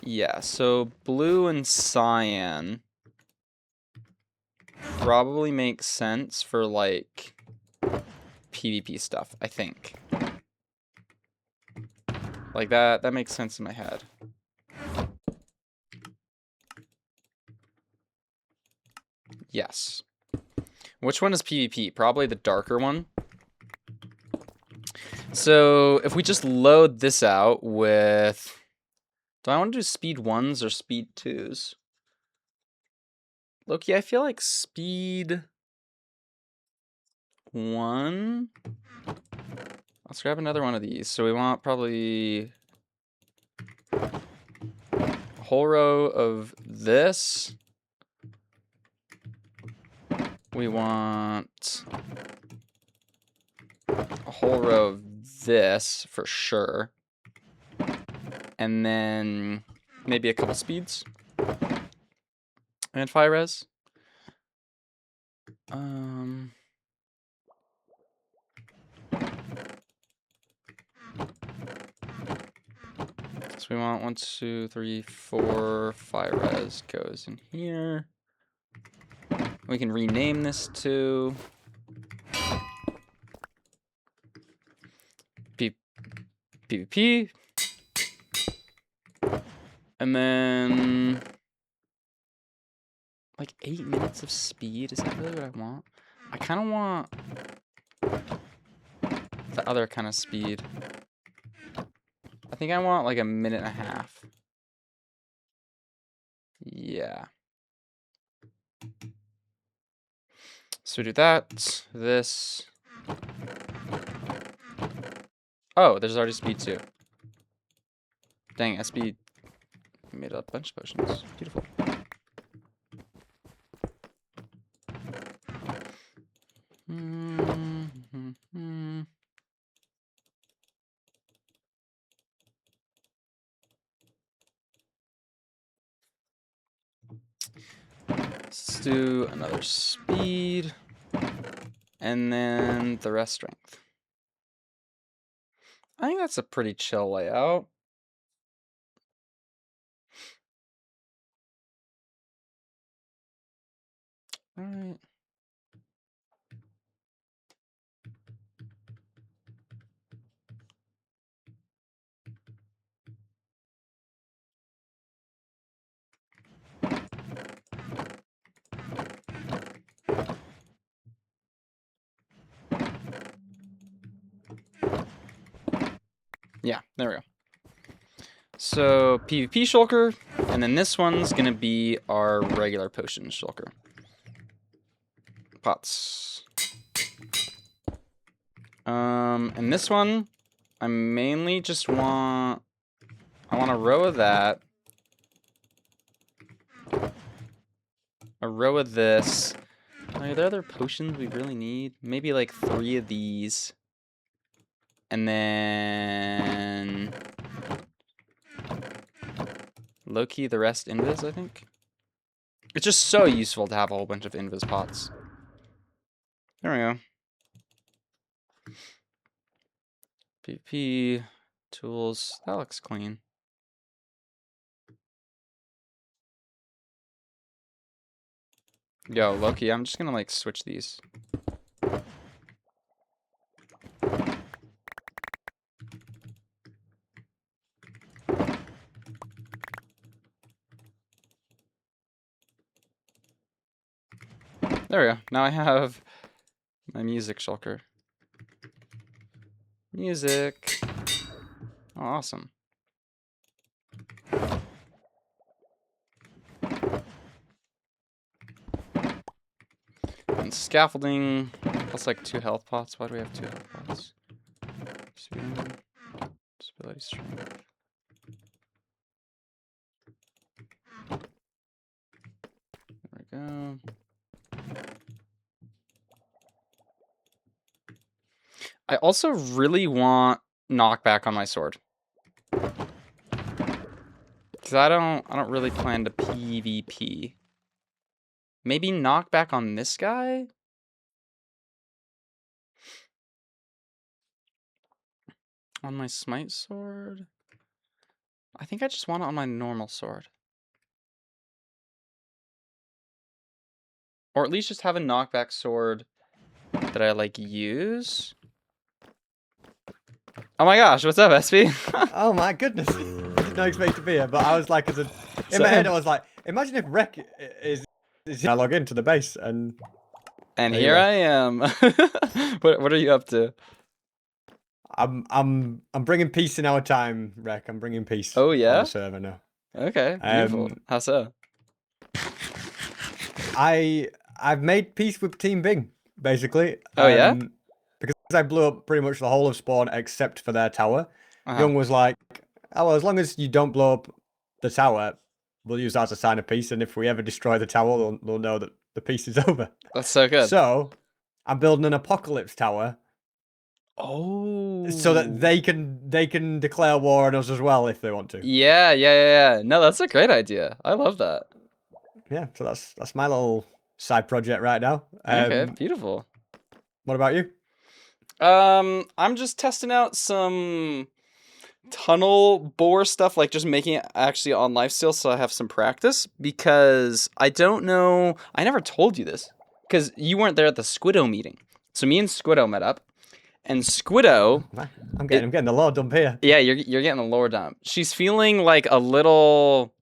Yeah, so blue and cyan probably makes sense for, like, PvP stuff, I think. Like, that makes sense in my head. Yes. Which one is PvP? Probably the darker one. So, if we just load this out with... Do I want to do speed 1s or speed 2s? Loki, I feel like speed 1. Let's grab another one of these. So we want probably a whole row of this. We want a whole row of this for sure. And then maybe a couple speeds. And fire res. So we want 1, 2, 3, 4 fire res goes in here. We can rename this to PvP. And then like 8 minutes of speed. Is that really what I want? I kind of want the other kind of speed. I think I want like 1.5 minutes. Yeah. So we do that. This. Oh, there's already speed too. Dang, SB made a bunch of potions. Beautiful. Let's do another speed. And then the rest strength. I think that's a pretty chill layout. All right. Yeah, there we go. So PvP shulker, and then this one's gonna be our regular potion shulker. Pots. And this one, I mainly just want a row of that, a row of this. Are there other potions we really need? Maybe like 3 of these. And then low-key the rest invis, I think. It's just so useful to have a whole bunch of invis pots. There we go. PvP, tools, that looks clean. Yo, Loki, I'm just gonna like switch these. There we go. Now I have my music shulker. Music. Oh, awesome. And scaffolding, plus like 2 health pots. Why do we have 2 health pots? Disability strength. There we go. I also really want knockback on my sword. Cause I don't really plan to PvP. Maybe knockback on this guy? On my smite sword? I think I just want it on my normal sword. Or at least just have a knockback sword that I like use. Oh my gosh, what's up, SP? Oh my goodness. Didn't expect to be here, but I was like, in my head, I was like, imagine if Rek is I log into the base and here I am. What are you up to? I'm bringing peace in our time, Rek. I'm bringing peace. Oh yeah, on the server now. Okay, beautiful. How so? I've made peace with Team Bing, basically. Oh yeah. Because I blew up pretty much the whole of spawn except for their tower. Uh-huh. Young was like, oh, well, as long as you don't blow up the tower, we'll use that as a sign of peace. And if we ever destroy the tower, they'll know that the peace is over. That's so good. So I'm building an apocalypse tower. Oh. So that they can declare war on us as well if they want to. Yeah. No, that's a great idea. I love that. Yeah, so that's my little side project right now. Okay, beautiful. What about you? I'm just testing out some tunnel bore stuff, like just making it actually on Lifesteal so I have some practice, because I don't know, I never told you this, because you weren't there at the Squiddo meeting. So me and Squiddo met up, and Squiddo... I'm getting the lore dump here. Yeah, you're getting the lore dump. She's feeling like a little...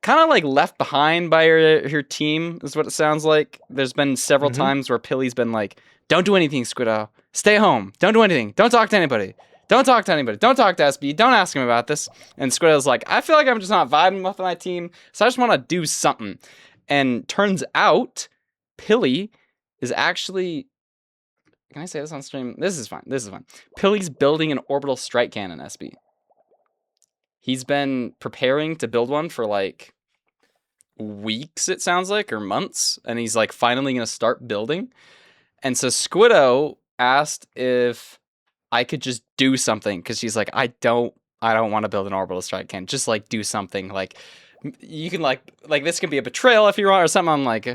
kind of like left behind by her team, is what it sounds like. There's been several times where Pilly's been like, don't do anything, Squiddo. Stay home. Don't do anything. Don't talk to anybody. Don't talk to anybody. Don't talk to SB. Don't ask him about this. And Squiddo's like, I feel like I'm just not vibing with my team, so I just want to do something. And turns out, Pilly is actually... Can I say this on stream? This is fine. Pilly's building an orbital strike cannon, SB. He's been preparing to build one for like weeks, it sounds like, or months, and he's like finally gonna start building. And so Squiddo asked if I could just do something, because she's like, I don't want to build an orbital strike cannon. Just like do something, like you can like this can be a betrayal if you want or something. I'm like,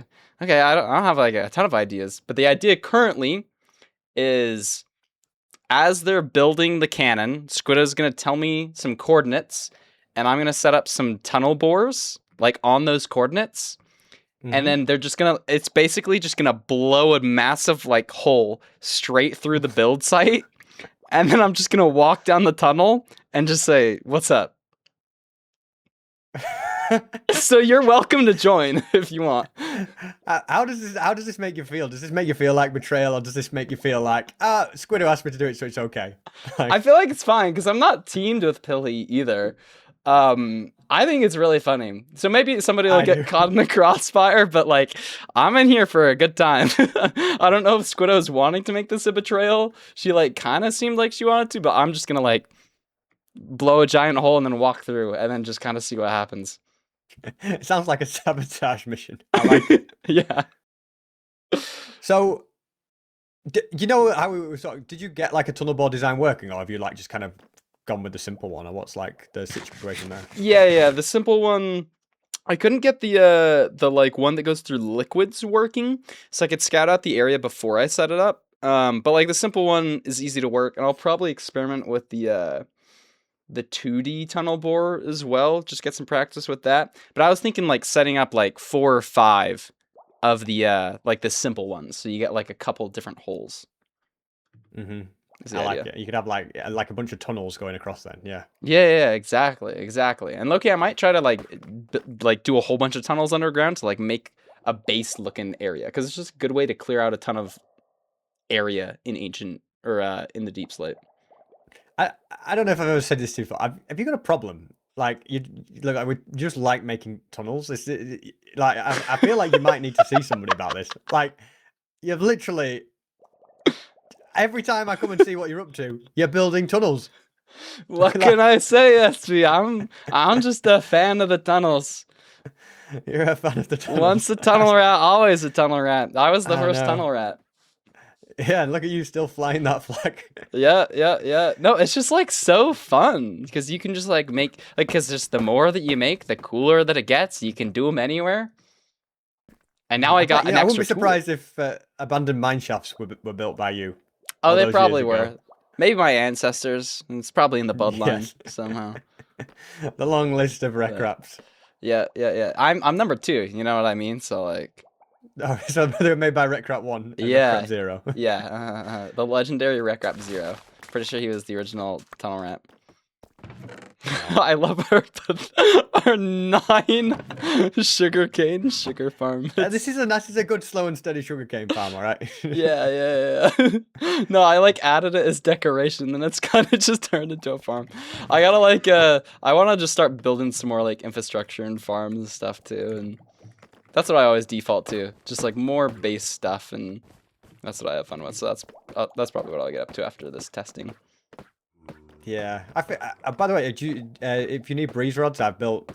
okay, I don't have like a ton of ideas, but the idea currently is as they're building the cannon, Squiddo's gonna tell me some coordinates, and I'm gonna set up some tunnel bores like on those coordinates. And then they're just gonna, it's basically just gonna blow a massive like hole straight through the build site. And then I'm just gonna walk down the tunnel and just say, what's up? So you're welcome to join if you want. How does this make you feel? Does this make you feel like betrayal, or does this make you feel like Squiddo asked me to do it, so it's okay? Like... I feel like it's fine because I'm not teamed with Pilly either. I think it's really funny. So maybe somebody will get caught in the crossfire, but like I'm in here for a good time. I don't know if Squiddo's wanting to make this a betrayal. She like kind of seemed like she wanted to, but I'm just gonna like blow a giant hole and then walk through and then just kind of see what happens. It sounds like a sabotage mission. I like it. Yeah. So, you know how we were talking? Did you get like a tunnel board design working, or have you like just kind of gone with the simple one, or what's like the situation there? Yeah, the simple one. I couldn't get the like one that goes through liquids working, so I could scout out the area before I set it up. But like the simple one is easy to work, and I'll probably experiment with the 2D tunnel bore as well, just get some practice with that. But I was thinking like setting up like 4 or 5 of the like the simple ones, so you get like a couple different holes. I like it. You could have like a bunch of tunnels going across then. Yeah, exactly. And Loki, I might try to like do a whole bunch of tunnels underground to like make a base looking area, because it's just a good way to clear out a ton of area in ancient or in the deep slate. I don't know if I've ever said this to you before. Have you got a problem? Like you look, I would just like making tunnels. Like I feel like you might need to see somebody about this. Like you've literally every time I come and see what you're up to, you're building tunnels. What can I say, SB? I'm just a fan of the tunnels. You're a fan of the tunnels. Once a tunnel rat, always a tunnel rat. I was the first tunnel rat. Yeah, and look at you still flying that flag. Yeah. No, it's just like so fun because you can just like make like, because just the more that you make, the cooler that it gets. You can do them anywhere. And now I got an extra. I wouldn't be surprised if abandoned mine shafts were built by you. Oh, they probably were. Maybe my ancestors. It's probably in the bloodline somehow. The long list of Rekraps. Yeah. I'm number 2. You know what I mean? So like. Oh, so they were made by Rekrap1 and Rekrap0. Yeah, the legendary Rekrap0. Pretty sure he was the original tunnel rat. I love our 9 sugar farm. This is a good slow and steady sugarcane farm, all right? Yeah. No, I like added it as decoration, and it's kind of just turned into a farm. I gotta like I want to just start building some more like infrastructure and farms and stuff too, and that's what I always default to, just like more base stuff, and that's what I have fun with. So that's probably what I'll get up to after this testing. Yeah. By the way, if you need breeze rods, I've built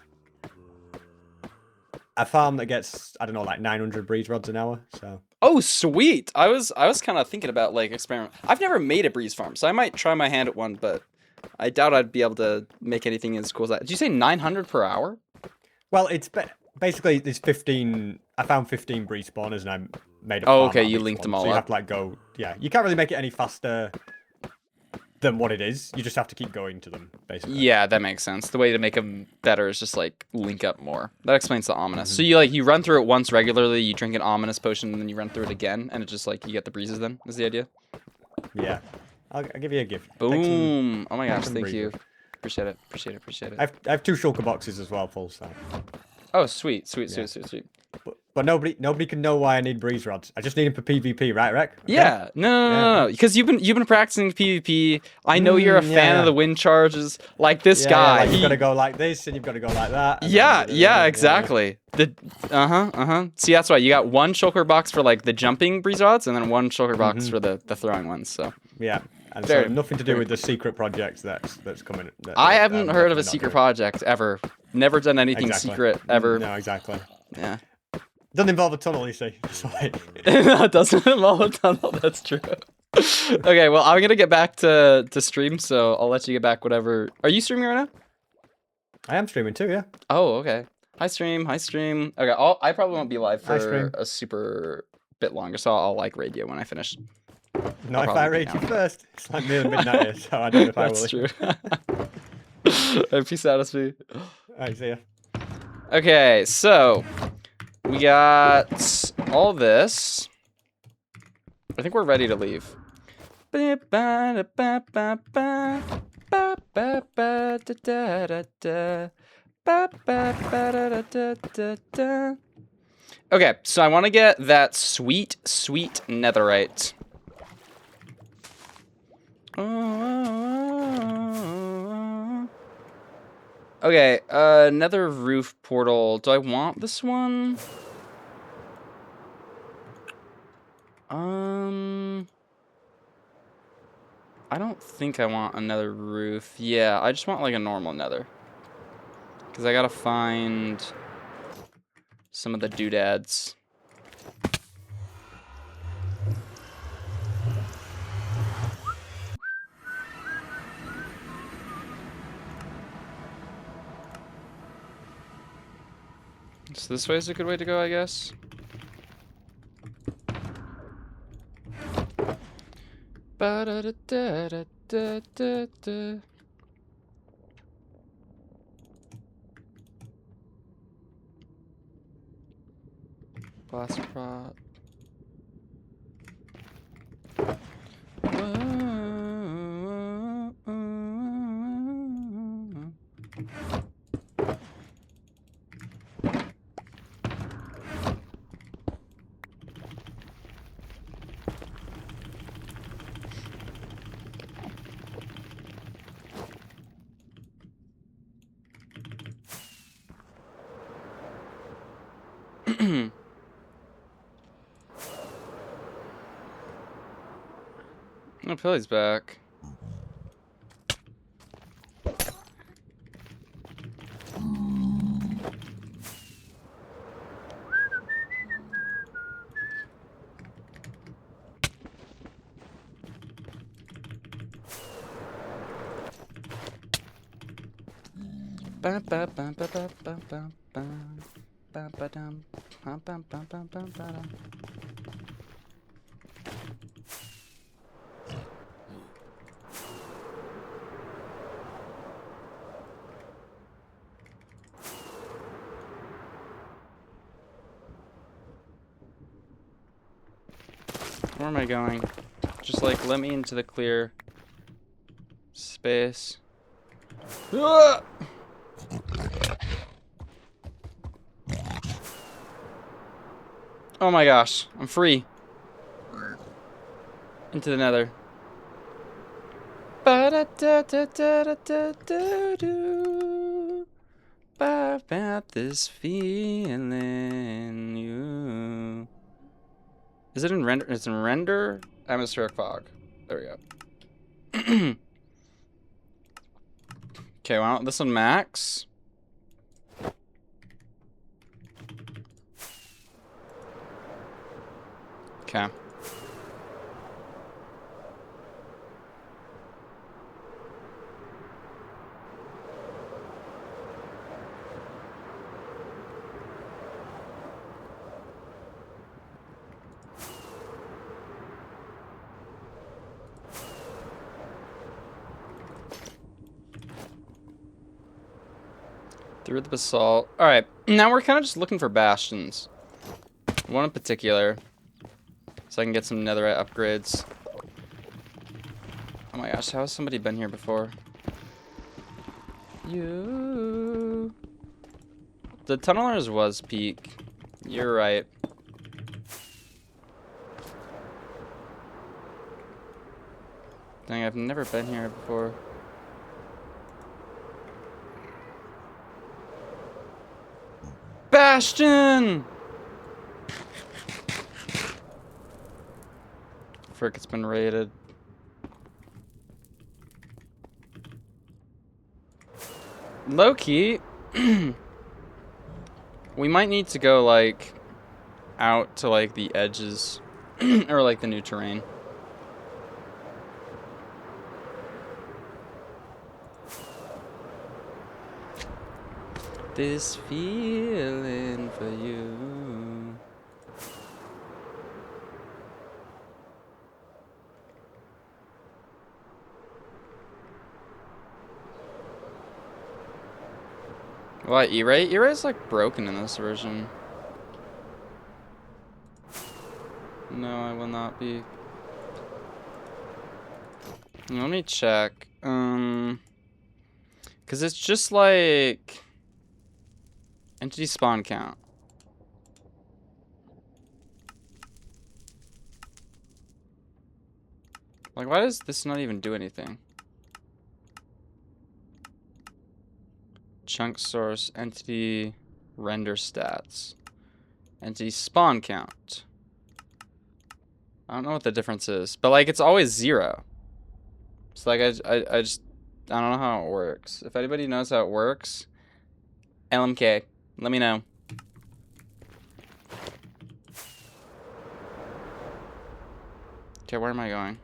a farm that gets, I don't know, like 900 breeze rods an hour. So. Oh, sweet! I was kind of thinking about like experiment. I've never made a breeze farm, so I might try my hand at one, but I doubt I'd be able to make anything as cool as that. Did you say 900 per hour? Well, it's basically there's 15. I found 15 breeze spawners, and I made a Oh, farm okay, you linked them all so you up. have to like go. Yeah, you can't really make it any faster than what it is. You just have to keep going to them, basically. Yeah, that makes sense. The way to make them better is just like link up more. That explains the ominous. So you run through it once regularly, you drink an ominous potion, and then you run through it again, and it just like you get the breezes. Then is the idea? Yeah, I'll give you a gift. Boom! Oh my gosh, thank you. Appreciate it. I have 2 shulker boxes as well, full stack. Oh, sweet. But nobody can know why I need breeze rods. I just need them for PvP, right, Rek? Okay? Yeah, no. Because you've been practicing PvP. I know you're a fan of the wind charges. Like this guy, like you've got to go like this, and you've got to go like that. Yeah, exactly. See, that's why you got 1 shulker box for like the jumping breeze rods, and then 1 shulker box for the throwing ones. So yeah, and so nothing to do with the secret project that's coming. I haven't heard of a secret project ever. Never done anything secret ever. No, exactly. Yeah. Doesn't involve a tunnel, you see. No, it doesn't involve a tunnel. That's true. Okay, well, I'm gonna get back to stream, so I'll let you get back. Whatever. Are you streaming right now? I am streaming too. Yeah. Oh, okay. Hi stream, hi stream. Okay, I probably won't be live Hi, for stream. a super bit longer, so I'll like raid you when I finish. Not if I probably be raid you down. first. It's like nearly midnight here, so I don't know if I will. That's true. Peace out, SV. Alright, see ya. Okay, so we got all this. I think we're ready to leave. Okay, so I want to get that sweet, sweet netherite. Okay, nether roof portal. Do I want this one? I don't think I want another roof. Yeah, I just want like a normal nether. Because I gotta find some of the doodads. So this way is a good way to go, I guess. Ba-da-da-da-da-da-da-da. Blast prot. Oh, Pilly's back. Ba ba ba ba ba ba ba ba ba ba dum ba ba ba ba ba ba dum. Where am I going? Just like let me into the clear space. Ah! Oh my gosh, I'm free. Into the nether. Ba-da-da-da-da-da-da-do. About this feeling you. Is it in render? It's in render? Atmospheric fog. There we go. Okay, why don't this one max? Okay. Through the basalt. Alright, now we're kind of just looking for bastions. One in particular. So I can get some netherite upgrades. Oh my gosh, how has somebody been here before? You. The tunnelers was peak. You're right. Dang, I've never been here before. Bastion! Frick, it's been raided. Low-key, we might need to go, like, out to, like, the edges, or, like, the new terrain. this feeling for you. What, E-Ray? E-Ray's like broken in this version. No, I will not be. Let me check. Cause it's just like entity spawn count. Like, why does this not even do anything? Chunk source, entity, render stats, entity spawn count. I don't know what the difference is, but like it's always 0. So like I just I don't know how it works. If anybody knows how it works, LMK, let me know. Okay, where am I going?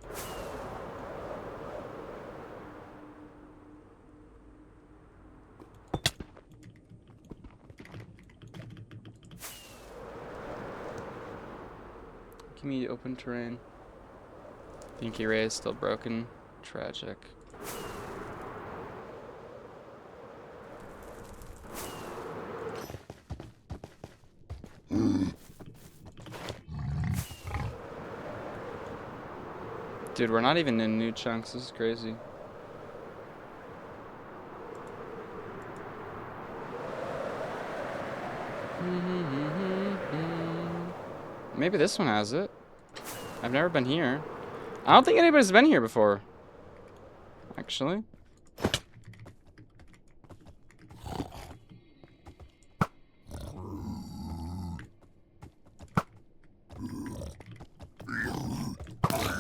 Give me open terrain. Pinky Ray is still broken. Tragic. Dude, we're not even in new chunks. This is crazy. Maybe this one has it. I've never been here. I don't think anybody's been here before. Actually.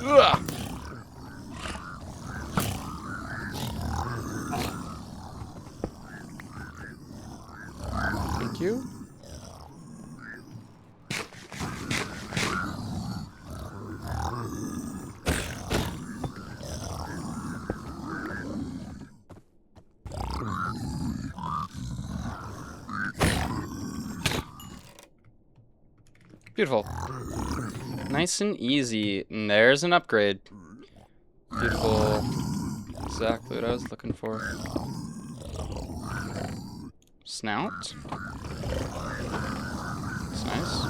Ugh. Thank you. Beautiful. Nice and easy. And there's an upgrade. Beautiful. Exactly what I was looking for. Snout. That's nice.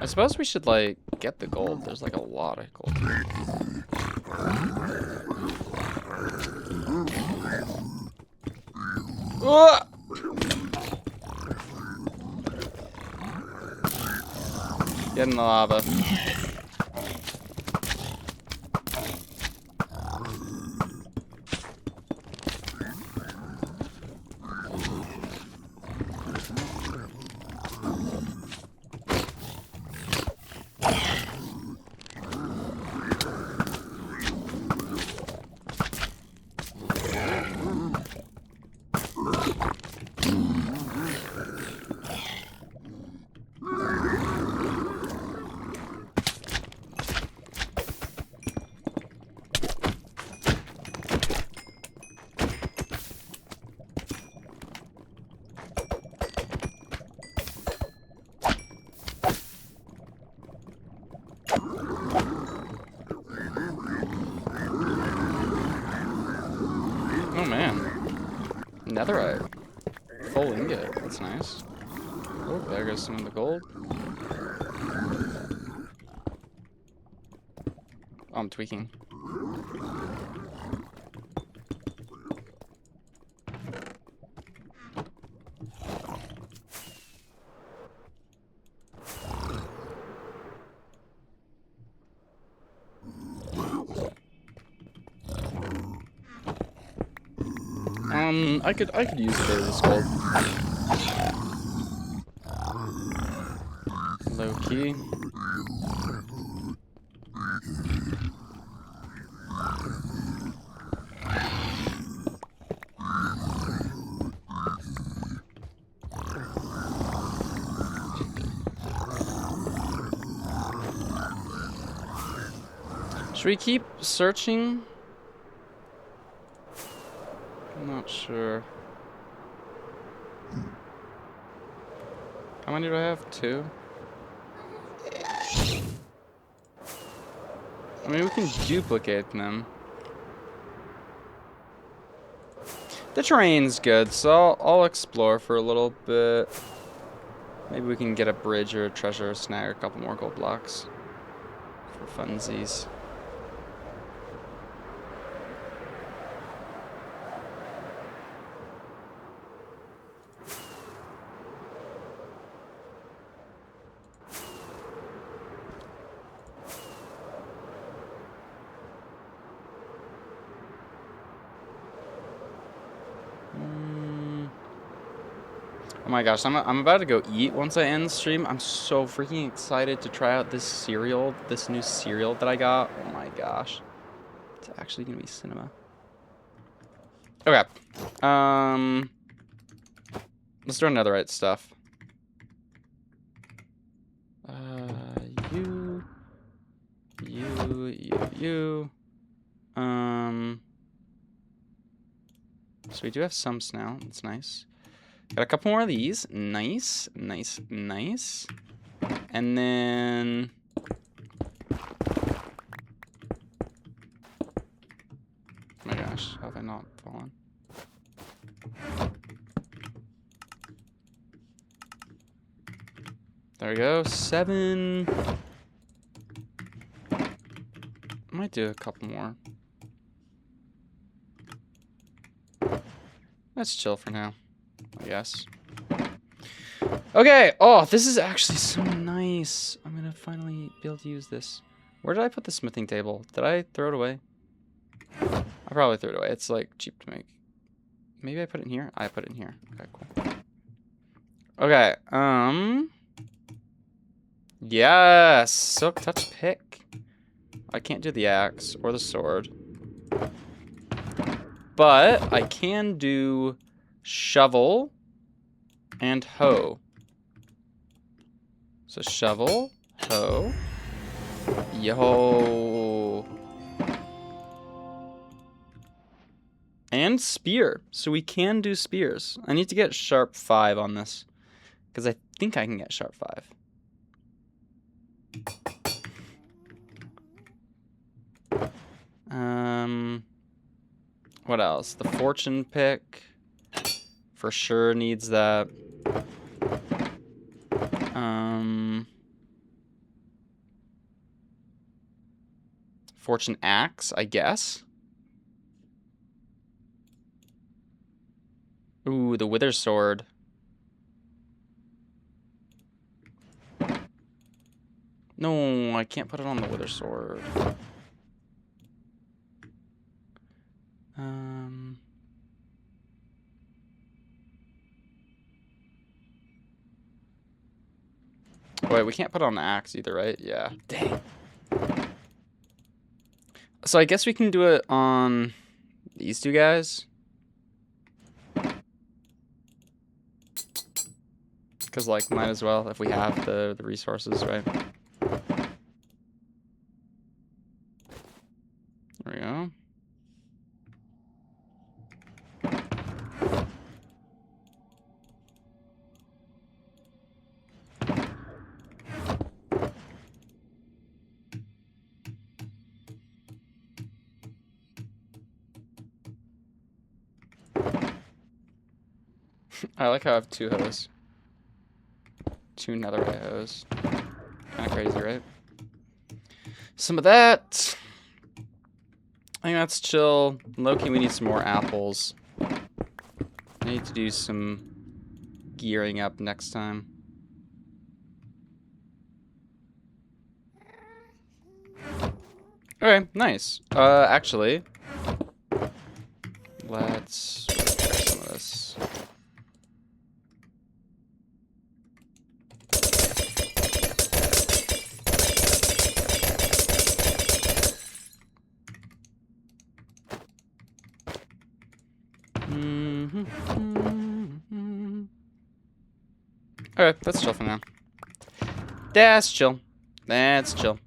I suppose we should, like, get the gold. There's, like, a lot of gold here. Get in the lava. Oh man. Netherite. Full ingot. That's nice. Oh, there goes some of the gold. Oh, I'm tweaking. I could use a bit of this gold. Low key. Should Should we keep searching? I'm not sure. How many do I have? 2? I mean, we can duplicate them. The terrain's good, so I'll explore for a little bit. Maybe we can get a bridge or a treasure, or snag a couple more gold blocks for funsies. Oh my gosh, I'm about to go eat once I end the stream. I'm so freaking excited to try out this cereal, this new cereal that I got. Oh my gosh. It's actually gonna be cinema. Okay. Let's do netherite stuff. You. So we do have some now. That's nice. Got a couple more of these. Nice. And then... Oh my gosh, how have I not fallen? There we go. 7. I might do a couple more. Let's chill for now, I guess. Okay. Oh, this is actually so nice. I'm gonna finally be able to use this. Where did I put the smithing table? Did I throw it away? I probably threw it away. It's like cheap to make. Maybe I put it in here? I put it in here. Okay, cool. Okay, yes! Silk touch pick. I can't do the axe or the sword. But I can do shovel and hoe. So shovel, hoe. Yo. And spear. So we can do spears. I need to get sharp 5 on this. Because I think I can get sharp 5. What else? The fortune pick. For sure needs that. Fortune axe, I guess. Ooh, the wither sword. No, I can't put it on the wither sword. Wait, we can't put it on the axe either, right? Yeah. Dang. So I guess we can do it on these 2 guys. Because, like, might as well if we have the resources, right? There we go. I like how I have 2 hoes. 2 netherite hoes. Kind of crazy, right? Some of that. I think that's chill. Low-key, we need some more apples. I need to do some gearing up next time. Okay, nice. Actually, let's try some of this. Okay, that's chill for now. That's chill. That's chill.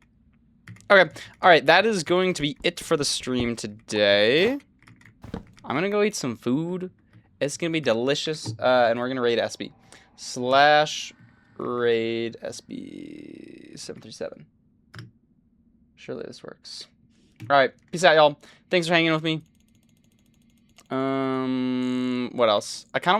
Okay. All right. That is going to be it for the stream today. I'm going to go eat some food. It's going to be delicious. And we're going to raid SB. /raid SB 737. Surely this works. All right. Peace out, y'all. Thanks for hanging with me. What else? I kind of